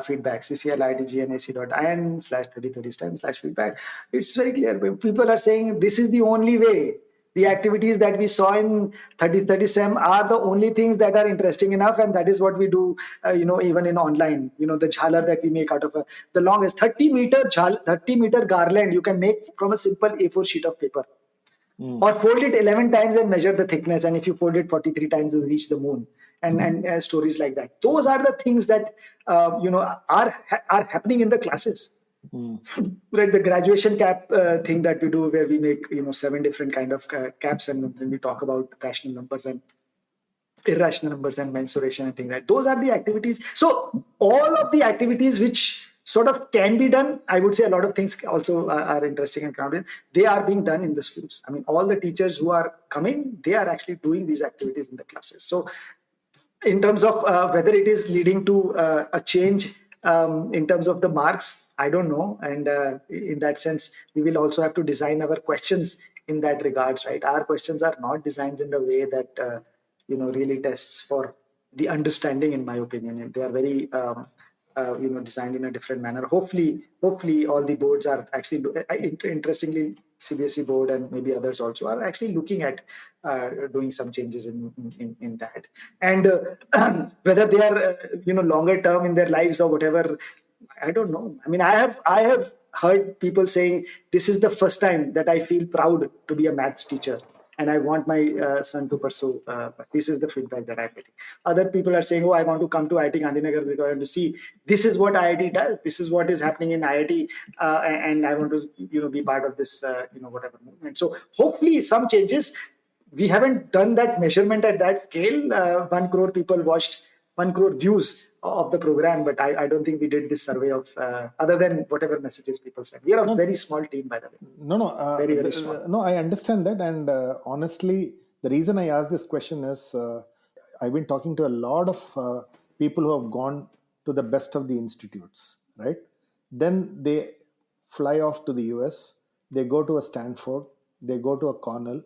feedback, cclidgnac.in/3030 STEM/feedback. It's very clear. People are saying this is the only way. The activities that we saw in 30-30 STEM are the only things that are interesting enough, and that is what we do, even in online. The jhalar that we make out of the longest 30-meter garland you can make from a simple A4 sheet of paper. Or fold it 11 times and measure the thickness, and if you fold it 43 times, you'll reach the moon. And stories like that. Those are the things that are happening in the classes. Right, the graduation cap thing that we do, where we make 7 different kind of caps, and then we talk about rational numbers and irrational numbers and mensuration and things like that. Those are the activities. So all of the activities which sort of can be done, I would say a lot of things also are interesting and grounded. They are being done in the schools. All the teachers who are coming, they are actually doing these activities in the classes. So in terms of whether it is leading to a change in terms of the marks, I don't know. And in that sense, we will also have to design our questions in that regard, right? Our questions are not designed in the way that really tests for the understanding, in my opinion. And they are very designed in a different manner. Hopefully all the boards are actually, interestingly, CBSE board and maybe others also are actually looking at doing some changes in that. And whether they are longer term in their lives or whatever, I don't know. I have heard people saying, this is the first time that I feel proud to be a maths teacher, and I want my son to pursue. This is the feedback that I'm getting. Other people are saying, I want to come to IIT Gandhinagar because I want to see this is what IIT does. This is what is happening in IIT, and I want to be part of this whatever movement. So hopefully some changes. We haven't done that measurement at that scale. 1 crore people watched, 1 crore views of the program, but I don't think we did this survey of other than whatever messages people sent. We are a very small team, by the way. Very, very small. No, I understand that. And honestly, the reason I asked this question is I've been talking to a lot of people who have gone to the best of the institutes, right? Then they fly off to the US, they go to a Stanford, they go to a Cornell,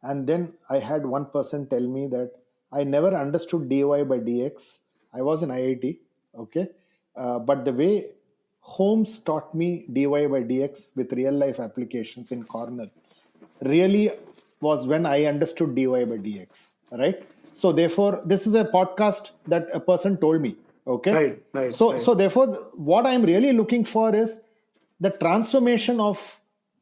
and then I had one person tell me that I never understood dy by dx. I was in IIT, okay? But the way Holmes taught me dy by dx with real life applications in Cornell really was when I understood dy by dx, right? So therefore, this is a podcast that a person told me, okay? Right. So therefore, what I'm really looking for is the transformation of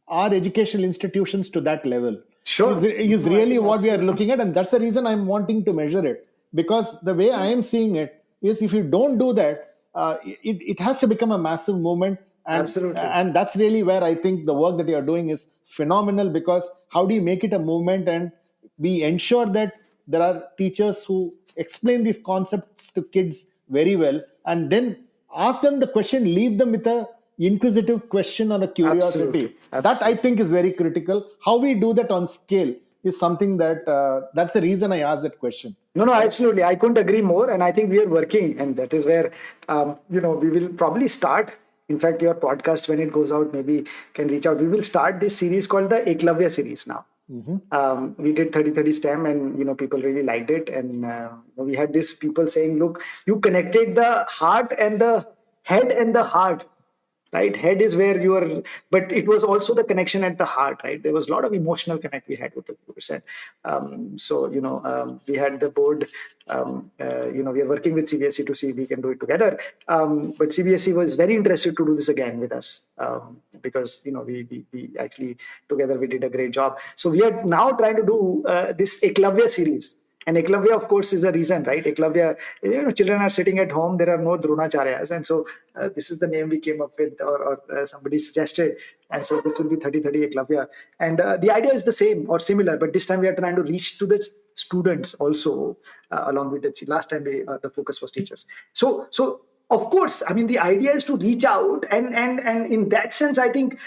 our educational institutions to that level. Sure. Is really what we are looking at, and that's the reason I'm wanting to measure it. Because the way I am seeing it is, if you don't do that, it has to become a massive movement. And, absolutely. And that's really where I think the work that you are doing is phenomenal, because how do you make it a movement, and we ensure that there are teachers who explain these concepts to kids very well, and then ask them the question, leave them with a inquisitive question or a curiosity. Absolutely. That I think is very critical. How we do that on scale is something that that's the reason I asked that question. No, absolutely. I couldn't agree more. And I think we are working, and that is where, we will probably start. In fact, your podcast, when it goes out, maybe can reach out. We will start this series called the Eklavya series now. We did 30-30 STEM, and people really liked it. And we had this people saying, look, you connected the heart and the head and the heart. Right, head is where you are, but it was also the connection at the heart. Right, there was a lot of emotional connect we had with the viewers, and we had the board. We are working with CBSE to see if we can do it together. But CBSE was very interested to do this again with us, because we actually together we did a great job. So we are now trying to do this Eklavya series. And Eklavya, of course, is a reason, right? Eklavya, children are sitting at home. There are no Dronacharyas. And so this is the name we came up with, or somebody suggested. And so this will be 30-30 Eklavya. And the idea is the same or similar, but this time we are trying to reach to the students also, along with the last time the focus was teachers. So of course, I mean, the idea is to reach out. And in that sense, I think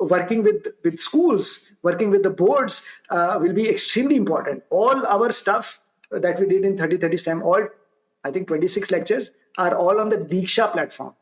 working with schools, working with the boards will be extremely important. All our stuff that we did in 30-30 STEM, all I think 26 lectures are all on the Diksha platform.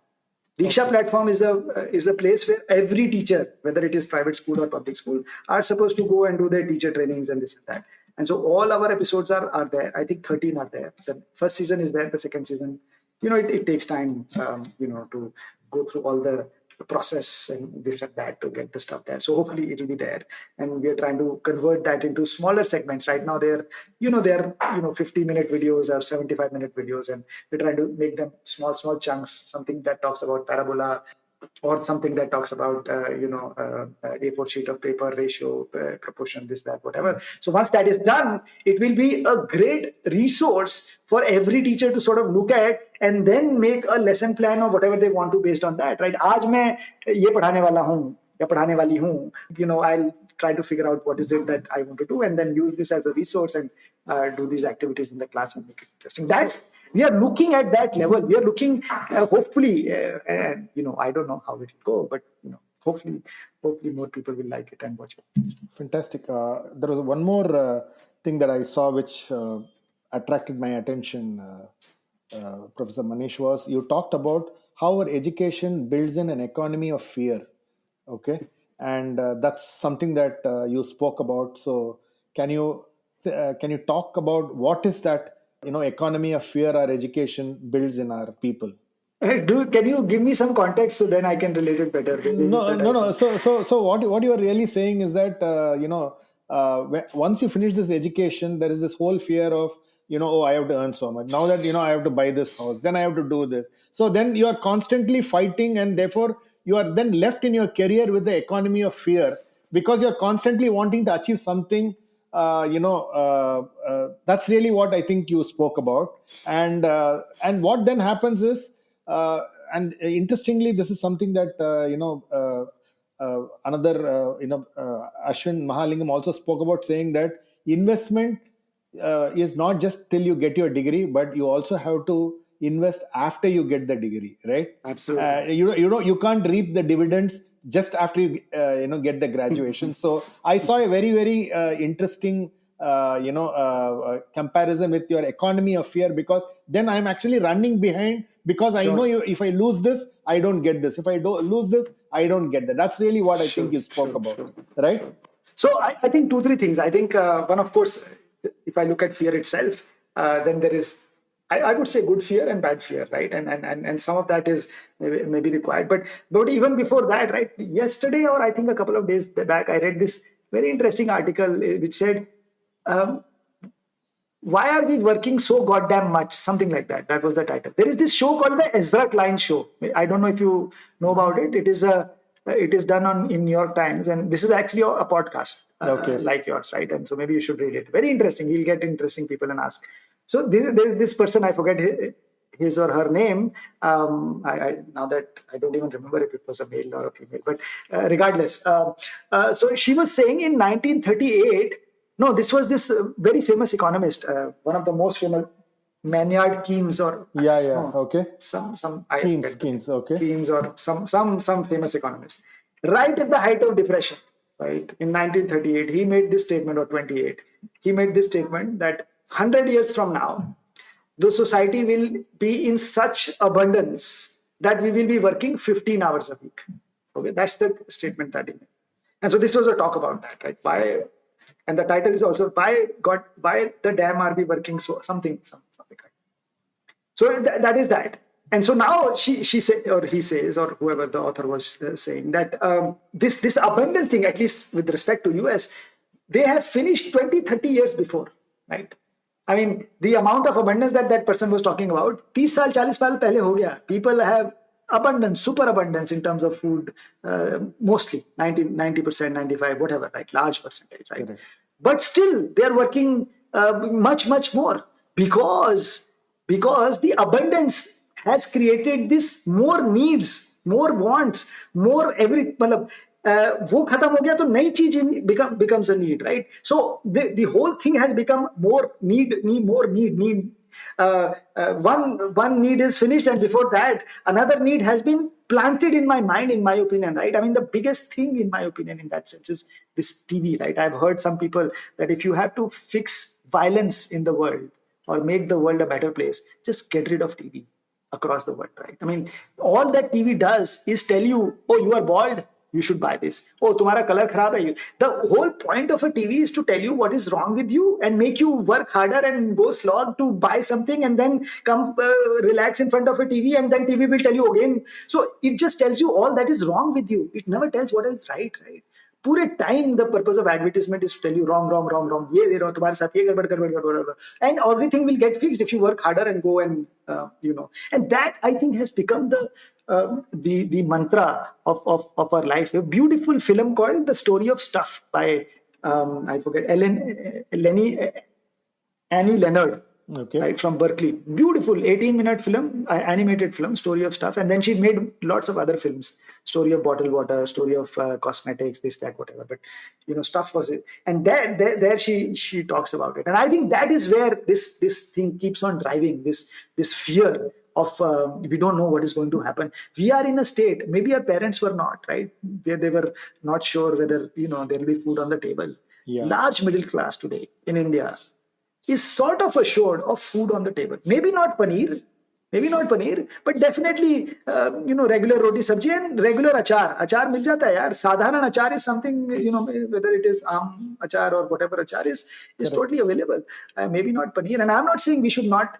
Diksha platform is a place where every teacher, whether it is private school or public school, are supposed to go and do their teacher trainings and this and that. And so all our episodes are there. I think 13 are there. The first season is there. The second season, it takes time, to go through all the process and this and that to get the stuff there. So hopefully it will be there. And we are trying to convert that into smaller segments. Right now they're 50-minute videos or 75-minute videos, and we're trying to make them small chunks, something that talks about parabola, or something that talks about A4 sheet of paper ratio, proportion, this, that, whatever. So once that is done, it will be a great resource for every teacher to sort of look at and then make a lesson plan or whatever they want to based on that. Right? आज मैं ये पढ़ाने वाला हूँ या पढ़ाने वाली हूँ. I'll try to figure out what is it that I want to do, and then use this as a resource and do these activities in the class and make it interesting. We are looking at that level. We are looking, hopefully, and I don't know how it will go, but hopefully more people will like it and watch it. Fantastic. There was one more thing that I saw which attracted my attention, Professor Manish, was you talked about how our education builds in an economy of fear. Okay. And that's something that you spoke about. So can you talk about what is that economy of fear our education builds in our people? Can you give me some context so then I can relate it better? No. So what you are really saying is that once you finish this education, there is this whole fear of I have to earn so much. Now that I have to buy this house, then I have to do this. So then you are constantly fighting, and therefore you are then left in your career with the economy of fear, because you're constantly wanting to achieve something. That's really what I think you spoke about. And what then happens is, and interestingly, this is something that Ashwin Mahalingam also spoke about, saying that investment is not just till you get your degree, but you also have to invest after you get the degree, right? Absolutely. You can't reap the dividends just after you get the graduation. So I saw a very, very interesting comparison with your economy of fear, because then I'm actually running behind, because I know if I lose this, I don't get this. If I don't lose this, I don't get that. That's really what I think you spoke about, right? So I think 2-3 things. I think one, of course, if I look at fear itself, then there is, I would say, good fear and bad fear, right? And some of that is maybe required. But even before that, right? Yesterday, or I think a couple of days back, I read this very interesting article which said, why are we working so goddamn much? Something like that. That was the title. There is this show called the Ezra Klein Show. I don't know if you know about it. It is done in New York Times, and this is actually a podcast like yours, right? And so maybe you should read it. Very interesting. You'll get interesting people and ask. So there's this person, I forget his or her name. Now that I don't even remember if it was a male or a female, but regardless. So she was saying in 1938, no, this was this very famous economist, one of the most famous Maynard Keynes or okay. Some Keynes, okay. Keynes or some famous economist. Right at the height of depression, right in 1938, he made this statement, or 28. He made this statement that 100 years from now, the society will be in such abundance that we will be working 15 hours a week. Okay, that's the statement that he made. And so this was a talk about that, right? Why? And the title is also why the damn are we working so something like that. So that is that. And so now she said, or he says, or whoever the author was saying that this abundance thing, at least with respect to US, they have finished 20-30 years before, right? I mean, the amount of abundance that person was talking about, 30 saal, 40 saal pehle ho gaya. People have abundance, super abundance in terms of food, mostly 90%, 95, whatever, right? Large percentage, right? Correct. But still, they're working much more because the abundance has created this more needs, more wants, more every. वो खत्म हो गया तो नई चीज becomes a need, right? So the whole thing has become more need. One need is finished, and before that another need has been planted in my mind, in my opinion, right? I mean, the biggest thing in my opinion in that sense is this TV, right? I've heard some people that if you have to fix violence in the world or make the world a better place, just get rid of TV across the world, right? I mean, all that TV does is tell you, oh, you are bald, you should buy this. Oh, tumhara color kharab hai. The whole point of a TV is to tell you what is wrong with you and make you work harder and go slog to buy something and then come relax in front of a TV, and then TV will tell you again. So it just tells you all that is wrong with you. It never tells what is right, right? पूरे time the purpose of advertisement is to tell you wrong ये दे रहा हूं तुम्हारे साथ ये गड़बड़ and everything will get fixed if you work harder and go and and that I think has become the mantra of our life. A beautiful film called The Story of Stuff by I forget Annie Leonard, okay, right, from Berkeley. Beautiful 18-minute film, animated film, Story of Stuff. And then she made lots of other films, Story of Bottled Water, Story of Cosmetics, this, that, whatever. But Stuff was it. And there she talks about it. And I think that is where this thing keeps on driving, this fear of we don't know what is going to happen. We are in a state, maybe our parents were not, right, where they were not sure whether there will be food on the table. Large middle class today in India is sort of assured of food on the table. Maybe not paneer, but definitely regular roti sabji and regular achar mil jata hai yaar. Sadharan achar is something, whether it is achar or whatever achar is totally available. Maybe not paneer, and I'm not saying we should not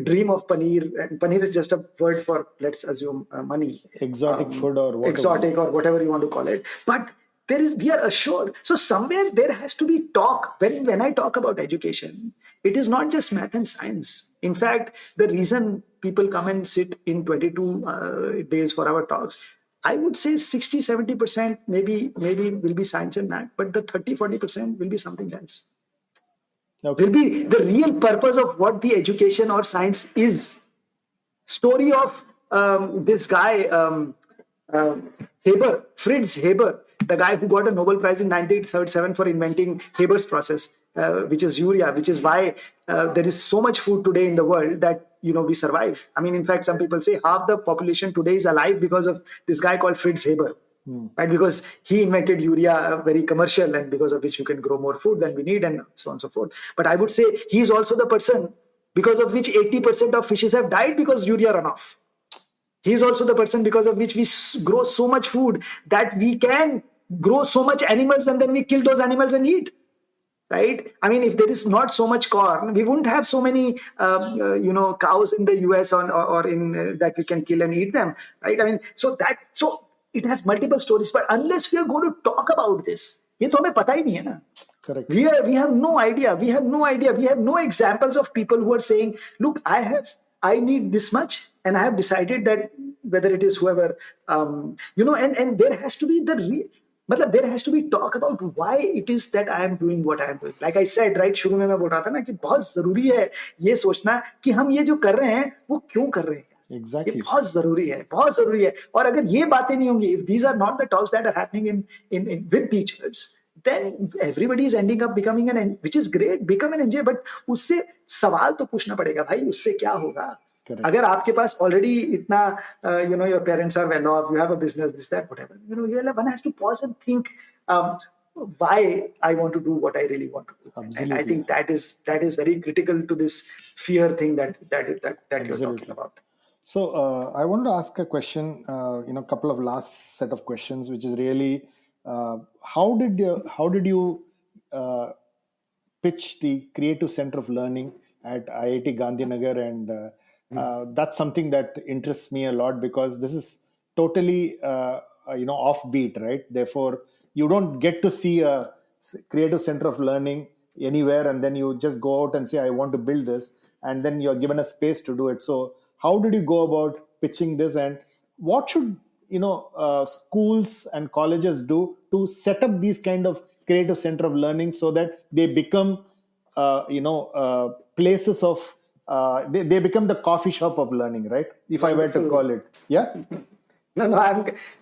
dream of paneer. And paneer is just a word for, let's assume, money, exotic food or whatever. Exotic or whatever you want to call it. But we are assured. So somewhere there has to be talk. When I talk about education, it is not just math and science. In fact, the reason people come and sit in 22 days for our talks, I would say 60-70% maybe will be science and math, but the 30-40% will be something else. Okay. Will be the real purpose of what the education or science is. Story of this guy, Haber, Fritz Haber, the guy who got a Nobel Prize in 1937 for inventing Haber's process, which is urea, which is why there is so much food today in the world that we survive. I mean, in fact, some people say half the population today is alive because of this guy called Fritz Haber. Right, because he invented urea, very commercial, and because of which you can grow more food than we need, and so on and so forth. But I would say he is also the person because of which 80% of fishes have died because urea runoff. He is also the person because of which we grow so much food that we can grow so much animals, and then we kill those animals and eat. Right? I mean, if there is not so much corn, we wouldn't have so many, cows in the US or in that we can kill and eat them. Right? I mean, so it has multiple stories. But unless we are going to talk about this, ये तो हमें पता ही नहीं है ना. Correct. We have no idea. We have no examples of people who are saying, look, I need this much, and I have decided that whether it is whoever, and there has to be there has to be talk about why it is that I am doing what I am doing. Like I said, right, शुरू में मैं बोल रहा था ना कि बहुत जरूरी है ये सोचना कि हम ये जो कर रहे हैं वो क्यों कर रहे हैं. Exactly. ये बहुत जरूरी है. और अगर ये बातें नहीं होंगी, if these are not the talks that are happening in with teachers, then everybody is ending up becoming which is great, become an engineer, but उससे सवाल तो पूछना पड़ेगा भाई, उससे क्या होगा? Correct. अगर आपके पास already इतना, your parents are well off, you have a business, this, that, whatever, one has to pause and think, why I want to do what I really want to do. Absolutely. And I think that is very critical to this fear thing that you're talking about. So I wanted to ask a question, couple of last set of questions, which is really, how did you pitch the Creative Center of Learning at IIT Gandhinagar, and that's something that interests me a lot, because this is totally offbeat, right? Therefore, you don't get to see a Creative Center of Learning anywhere, and then you just go out and say, I want to build this, and then you're given a space to do it. So how did you go about pitching this, and what should schools and colleges do to set up these kind of Creative Center of Learning so that they become places of they become the coffee shop of learning, right? If I were to call it. Yeah. No,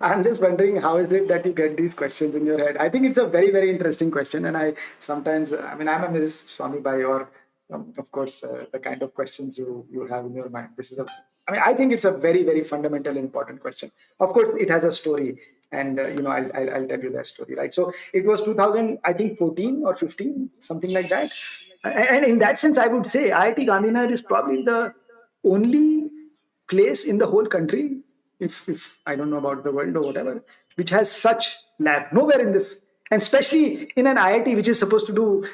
I'm just wondering, how is it that you get these questions in your head? I think it's a very, very interesting question, and I sometimes, I'm amazed, Swami, by your, of course, the kind of questions you have in your mind. I think it's a very, very fundamental, important question. Of course, it has a story, and I'll tell you that story, right? So it was 2000, I think 14 or 15, something like that. And in that sense, I would say IIT Gandhinagar is probably the only place in the whole country, if I don't know about the world or whatever, which has such lab. Nowhere in this, and especially in an IIT which is supposed to do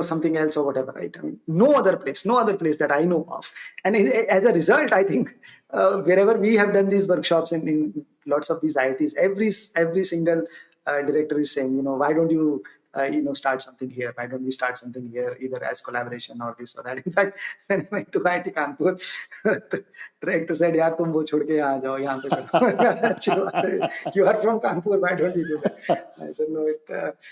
something else or whatever, right? No other place that I know of. And as a result, I think wherever we have done these workshops in lots of these IITs, every single director is saying, why don't you start something here? Why don't we start something here, either as collaboration or this or that? In fact, when I went to IIT Kanpur, the director said, "Yaar, tum wo chhod ke yahan jao, yahan pe karo." You are from Kanpur, why don't you do that? I said, no.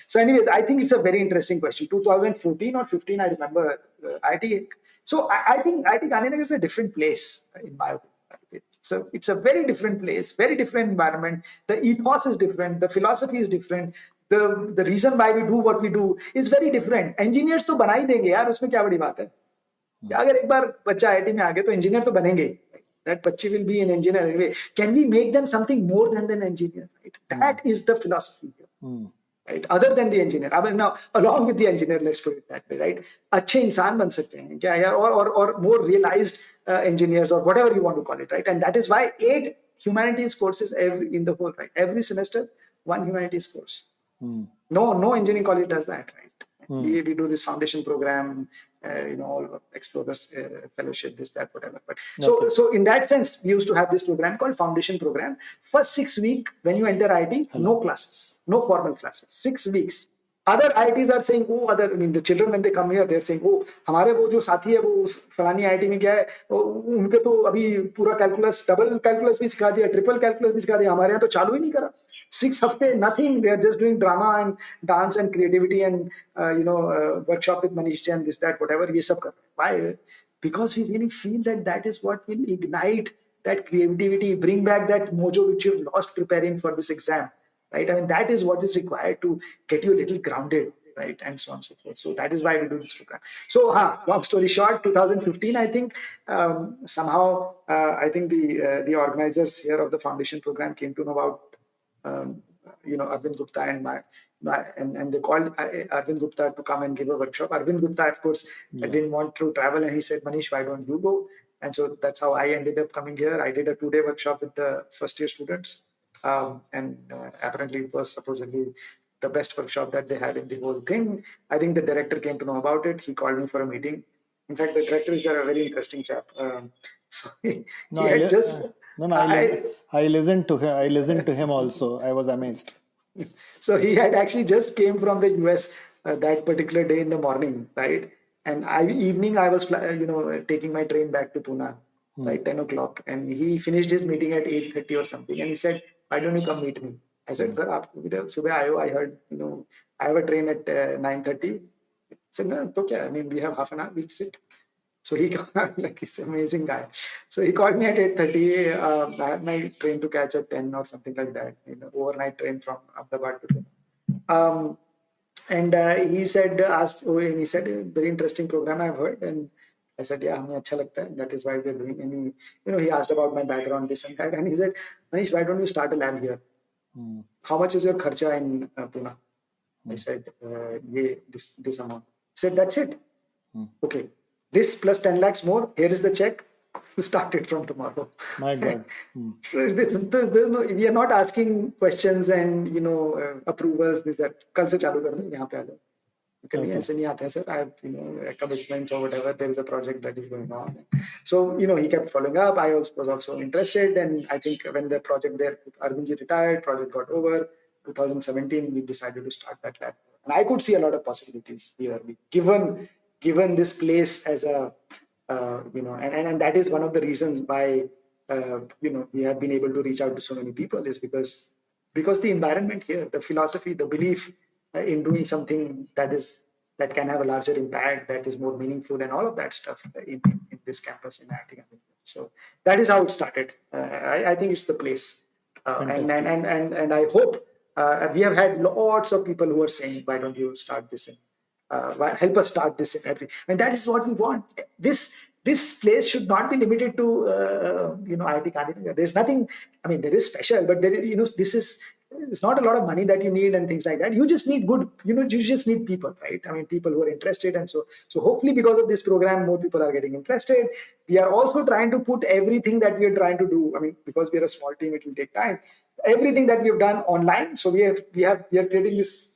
So anyways, I think it's a very interesting question. 2014 or 15, I remember IIT. So I think IIT Gandhinagar is a different place, in my opinion. So it's a very different place, very different environment. The ethos is different. The philosophy is different. The reason why we do what we do is very different. Engineers तो बना ही देंगे यार, उसमें क्या बड़ी बात है? अगर एक बार बच्चा IIT में आ गया तो engineer तो बनेंगे. That बच्चे will be an engineer anyway. Can we make them something more than an engineer? Right? That is the philosophy here. Right? Other than the engineer. Now, along with the engineer, let's put it that way, right? अच्छे इंसान बन सकते हैं क्या यार, or more realized engineers, or whatever you want to call it, right? And that is why 8 humanities courses in the whole, right? Every semester, 1 humanities course. No engineering college does that, right? We do this foundation program, all explorers fellowship, this, that, whatever. But so in that sense, we used to have this program called foundation program. First 6 weeks, when you enter IT, no classes, no formal classes. 6 weeks. Other IITs are saying, the children, when they come here, they're saying, हमारे वो जो साथी है वो फलानी IIT में गया है, उनके तो अभी पूरा कैलकुलस, डबल कैलकुलस भी सिखा दिया, ट्रिपल कैलकुलस भी सिखा दिया, हमारे यहाँ तो चालू ही नहीं करा. 6 हफ्ते, nothing. They are just doing drama and dance and creativity and workshop with Manish and this, that, whatever. ये सब कर. Why? Because we really feel that is what will ignite that creativity, bring back that mojo which you've lost preparing for this exam. Right? That is what is required to get you a little grounded, right? And so on and so forth. So that is why we do this program. So, long story short, 2015, I think somehow I think the organizers here of the foundation program came to know about Arvind Gupta and they called Arvind Gupta to come and give a workshop. Arvind Gupta, of course, didn't want to travel, and he said, Manish, why don't you go? And so that's how I ended up coming here. I did a 2-day workshop with the first year students. Apparently it was supposedly the best workshop that they had in the whole thing. I think the director came to know about it. He called me for a meeting. In fact, the director is a very interesting chap. I listened to him. I listened to him also. I was amazed. So he had actually just came from the US that particular day in the morning, right? And evening I was taking my train back to Pune, right, 10 o'clock. And he finished his meeting at 8:30 or something. And he said, why don't you come meet me? I said, sir, I heard, I have a train at 9:30. He said, no, it's okay. We have half an hour, we sit. So he he's an amazing guy. So he called me at 8:30. I had my train to catch at 10 or something like that. Overnight train from Ahmedabad to Pune. And he said, and he said, very interesting program I've heard. And I said, yeah, हमें अच्छा लगता है. That is why we're doing. And he he asked about my background, this and that. And he said, Manish, why don't you start a lab here? How much is your kharcha in Pune? I said, this amount. He said, that's it. Okay. This plus 10 lakhs more. Here is the check. Start it from tomorrow. My God. there's no, we are not asking questions and approvals. This that. कल से चालू कर दो यहाँ पे आ जाओ. नहीं ऐसे नहीं आता है sir. I have commitments or whatever. There is a project that is going on. So he kept following up. I was also interested, and I think when the project there, Arvindji retired, project got over. 2017, we decided to start that lab, and I could see a lot of possibilities here. Given this place as a and that is one of the reasons why we have been able to reach out to so many people, is because the environment here, the philosophy, the belief in doing something that can have a larger impact, that is more meaningful, and all of that stuff in this campus in IIT. So that is how it started. I think it's the place, and I hope we have had lots of people who are saying, why don't you start this in help us start this in every, and that is what we want. This place should not be limited to IIT Gandhinagar. There's nothing, I mean, there is special, but there this is, it's not a lot of money that you need and things like that. You just need good, you just need people, right? I mean, people who are interested. And so hopefully because of this program, more people are getting interested. We are also trying to put everything that we are trying to do. I mean, because we are a small team, it will take time. Everything that we have done online. So we are creating this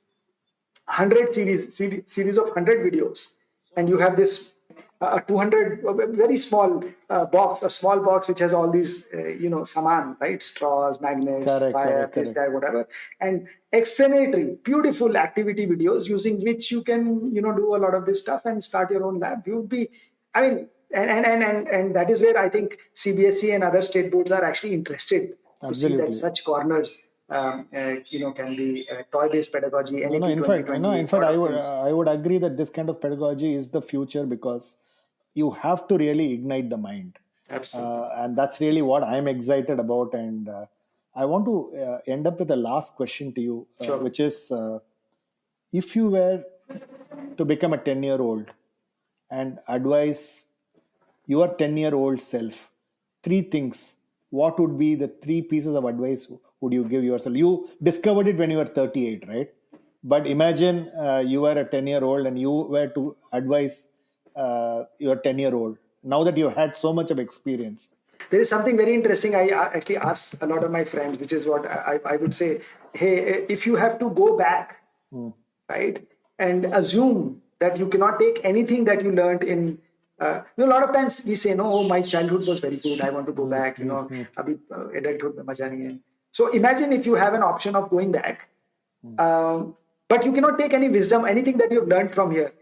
100 series of 100 videos, and you have this 200 very small box, a small box which has all these saman, right? Straws, magnets, fire, this, that, whatever, and explanatory, beautiful activity videos using which you can do a lot of this stuff and start your own lab. You would be, I mean, and that is where I think CBSE and other state boards are actually interested to see that such corners can be toy-based pedagogy. In fact, I would agree that this kind of pedagogy is the future, because you have to really ignite the mind. Absolutely. And that's really what I'm excited about. And I want to end up with a last question to you, sure. Which is, if you were to become a 10-year-old and advise your 10-year-old self 3 things, what would be the 3 pieces of advice would you give yourself? You discovered it when you were 38, right? But imagine you were a 10-year-old and you were to advise your 10-year-old, now that you had so much of experience. There is something very interesting I actually ask a lot of my friends, which is what I would say, hey, if you have to go back, right, and assume that you cannot take anything that you learned in, a lot of times we say, no, my childhood was very good, I want to go back, abhi adulthood mein maja nahi hai. So imagine if you have an option of going back, but you cannot take any wisdom, anything that you have learned from here.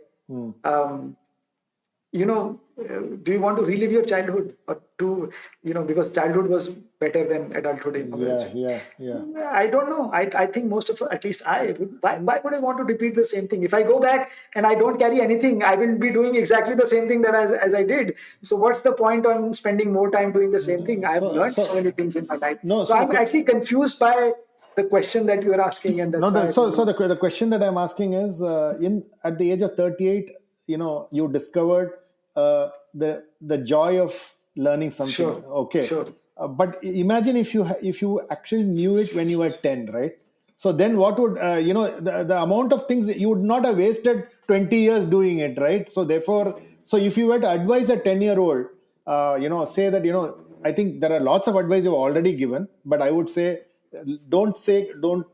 Do you want to relive your childhood, or because childhood was better than adulthood? Yeah. I don't know. I think most of, at least why would I want to repeat the same thing? If I go back and I don't carry anything, I will be doing exactly the same thing that as I did. So what's the point on spending more time doing the same thing? I have learned so many things in my life. So I'm actually confused by the question that you are asking. And that's the question that I'm asking is, at the age of 38, you discovered the joy of learning something. Sure. Okay. Sure. But imagine if you actually knew it when you were 10, right? So then what would the amount of things that you would not have wasted 20 years doing it, right? So therefore, if you were to advise a 10-year-old, say that, I think there are lots of advice you've already given, but I would say don't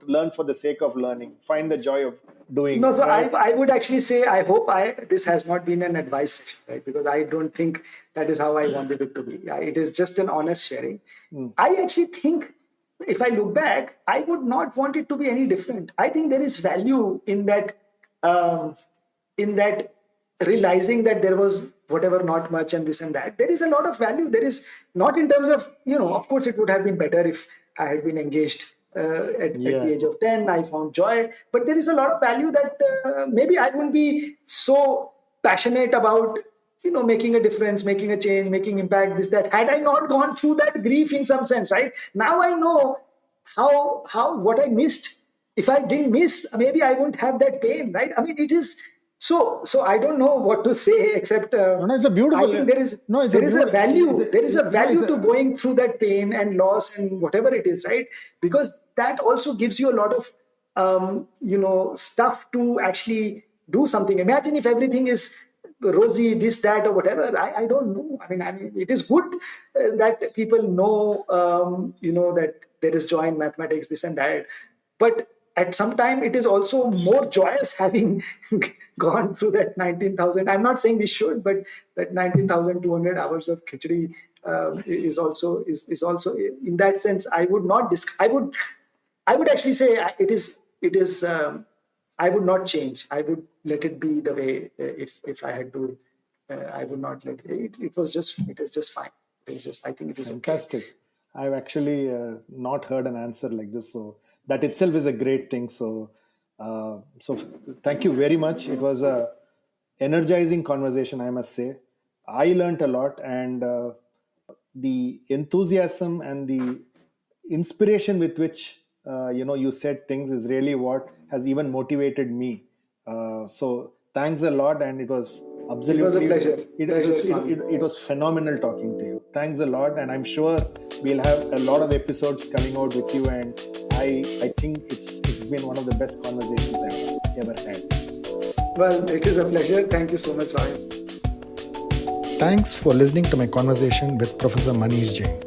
learn for the sake of learning. Find the joy of doing. No, so right? I would actually say, I hope this has not been an advice session, right? Because I don't think that is how I wanted it to be. It is just an honest sharing. I actually think, if I look back, I would not want it to be any different. I think there is value in that realizing that there was whatever, not much, and this and that. There is a lot of value. There is not in terms of, of course it would have been better if I had been engaged at the age of 10. I found joy, but there is a lot of value that maybe I wouldn't be so passionate about, making a difference, making a change, making impact, this, that, had I not gone through that grief in some sense, right? Now I know how what I missed if I didn't miss, maybe I won't have that pain, right? I mean, it is so. So I don't know what to say except No, it's a beautiful. I think there is a value. There is a value to going through that pain and loss and whatever it is, right? Because that also gives you a lot of stuff to actually do something. Imagine if everything is rosy, this, that, or whatever. I don't know. I mean, it is good that people know, that there is joy in mathematics, this and that. But at some time, it is also more joyous having gone through that 19,000. I'm not saying we should, but that 19,200 hours of Khichidi is also in that sense. I would not. I would actually say it is. It is. I would not change. I would let it be the way. If I had to, I would not let it. It was just. It is just fine. It is just. I think it is fantastic. Okay. I've actually not heard an answer like this, so that itself is a great thing. So, thank you very much. It was a energizing conversation, I must say. I learned a lot, and the enthusiasm and the inspiration with which you said things is really what has even motivated me. So, thanks a lot, and it was absolutely. It was a pleasure. It was phenomenal talking to you. Thanks a lot, and I'm sure we'll have a lot of episodes coming out with you, and I think it's been one of the best conversations I've ever had. Well, it is a pleasure. Thank you so much, Swami. Thanks for listening to my conversation with Professor Manish Jain.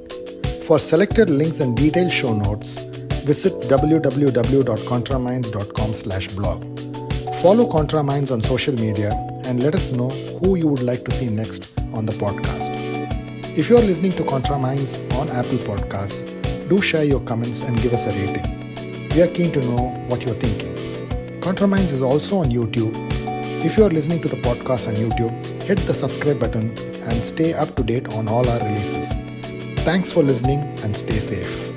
For selected links and detailed show notes, visit www.contraminds.com/blog. Follow ContraMinds on social media and let us know who you would like to see next on the podcast. If you are listening to ContraMinds on Apple Podcasts, do share your comments and give us a rating. We are keen to know what you're thinking. ContraMinds is also on YouTube. If you are listening to the podcast on YouTube, hit the subscribe button and stay up to date on all our releases. Thanks for listening and stay safe.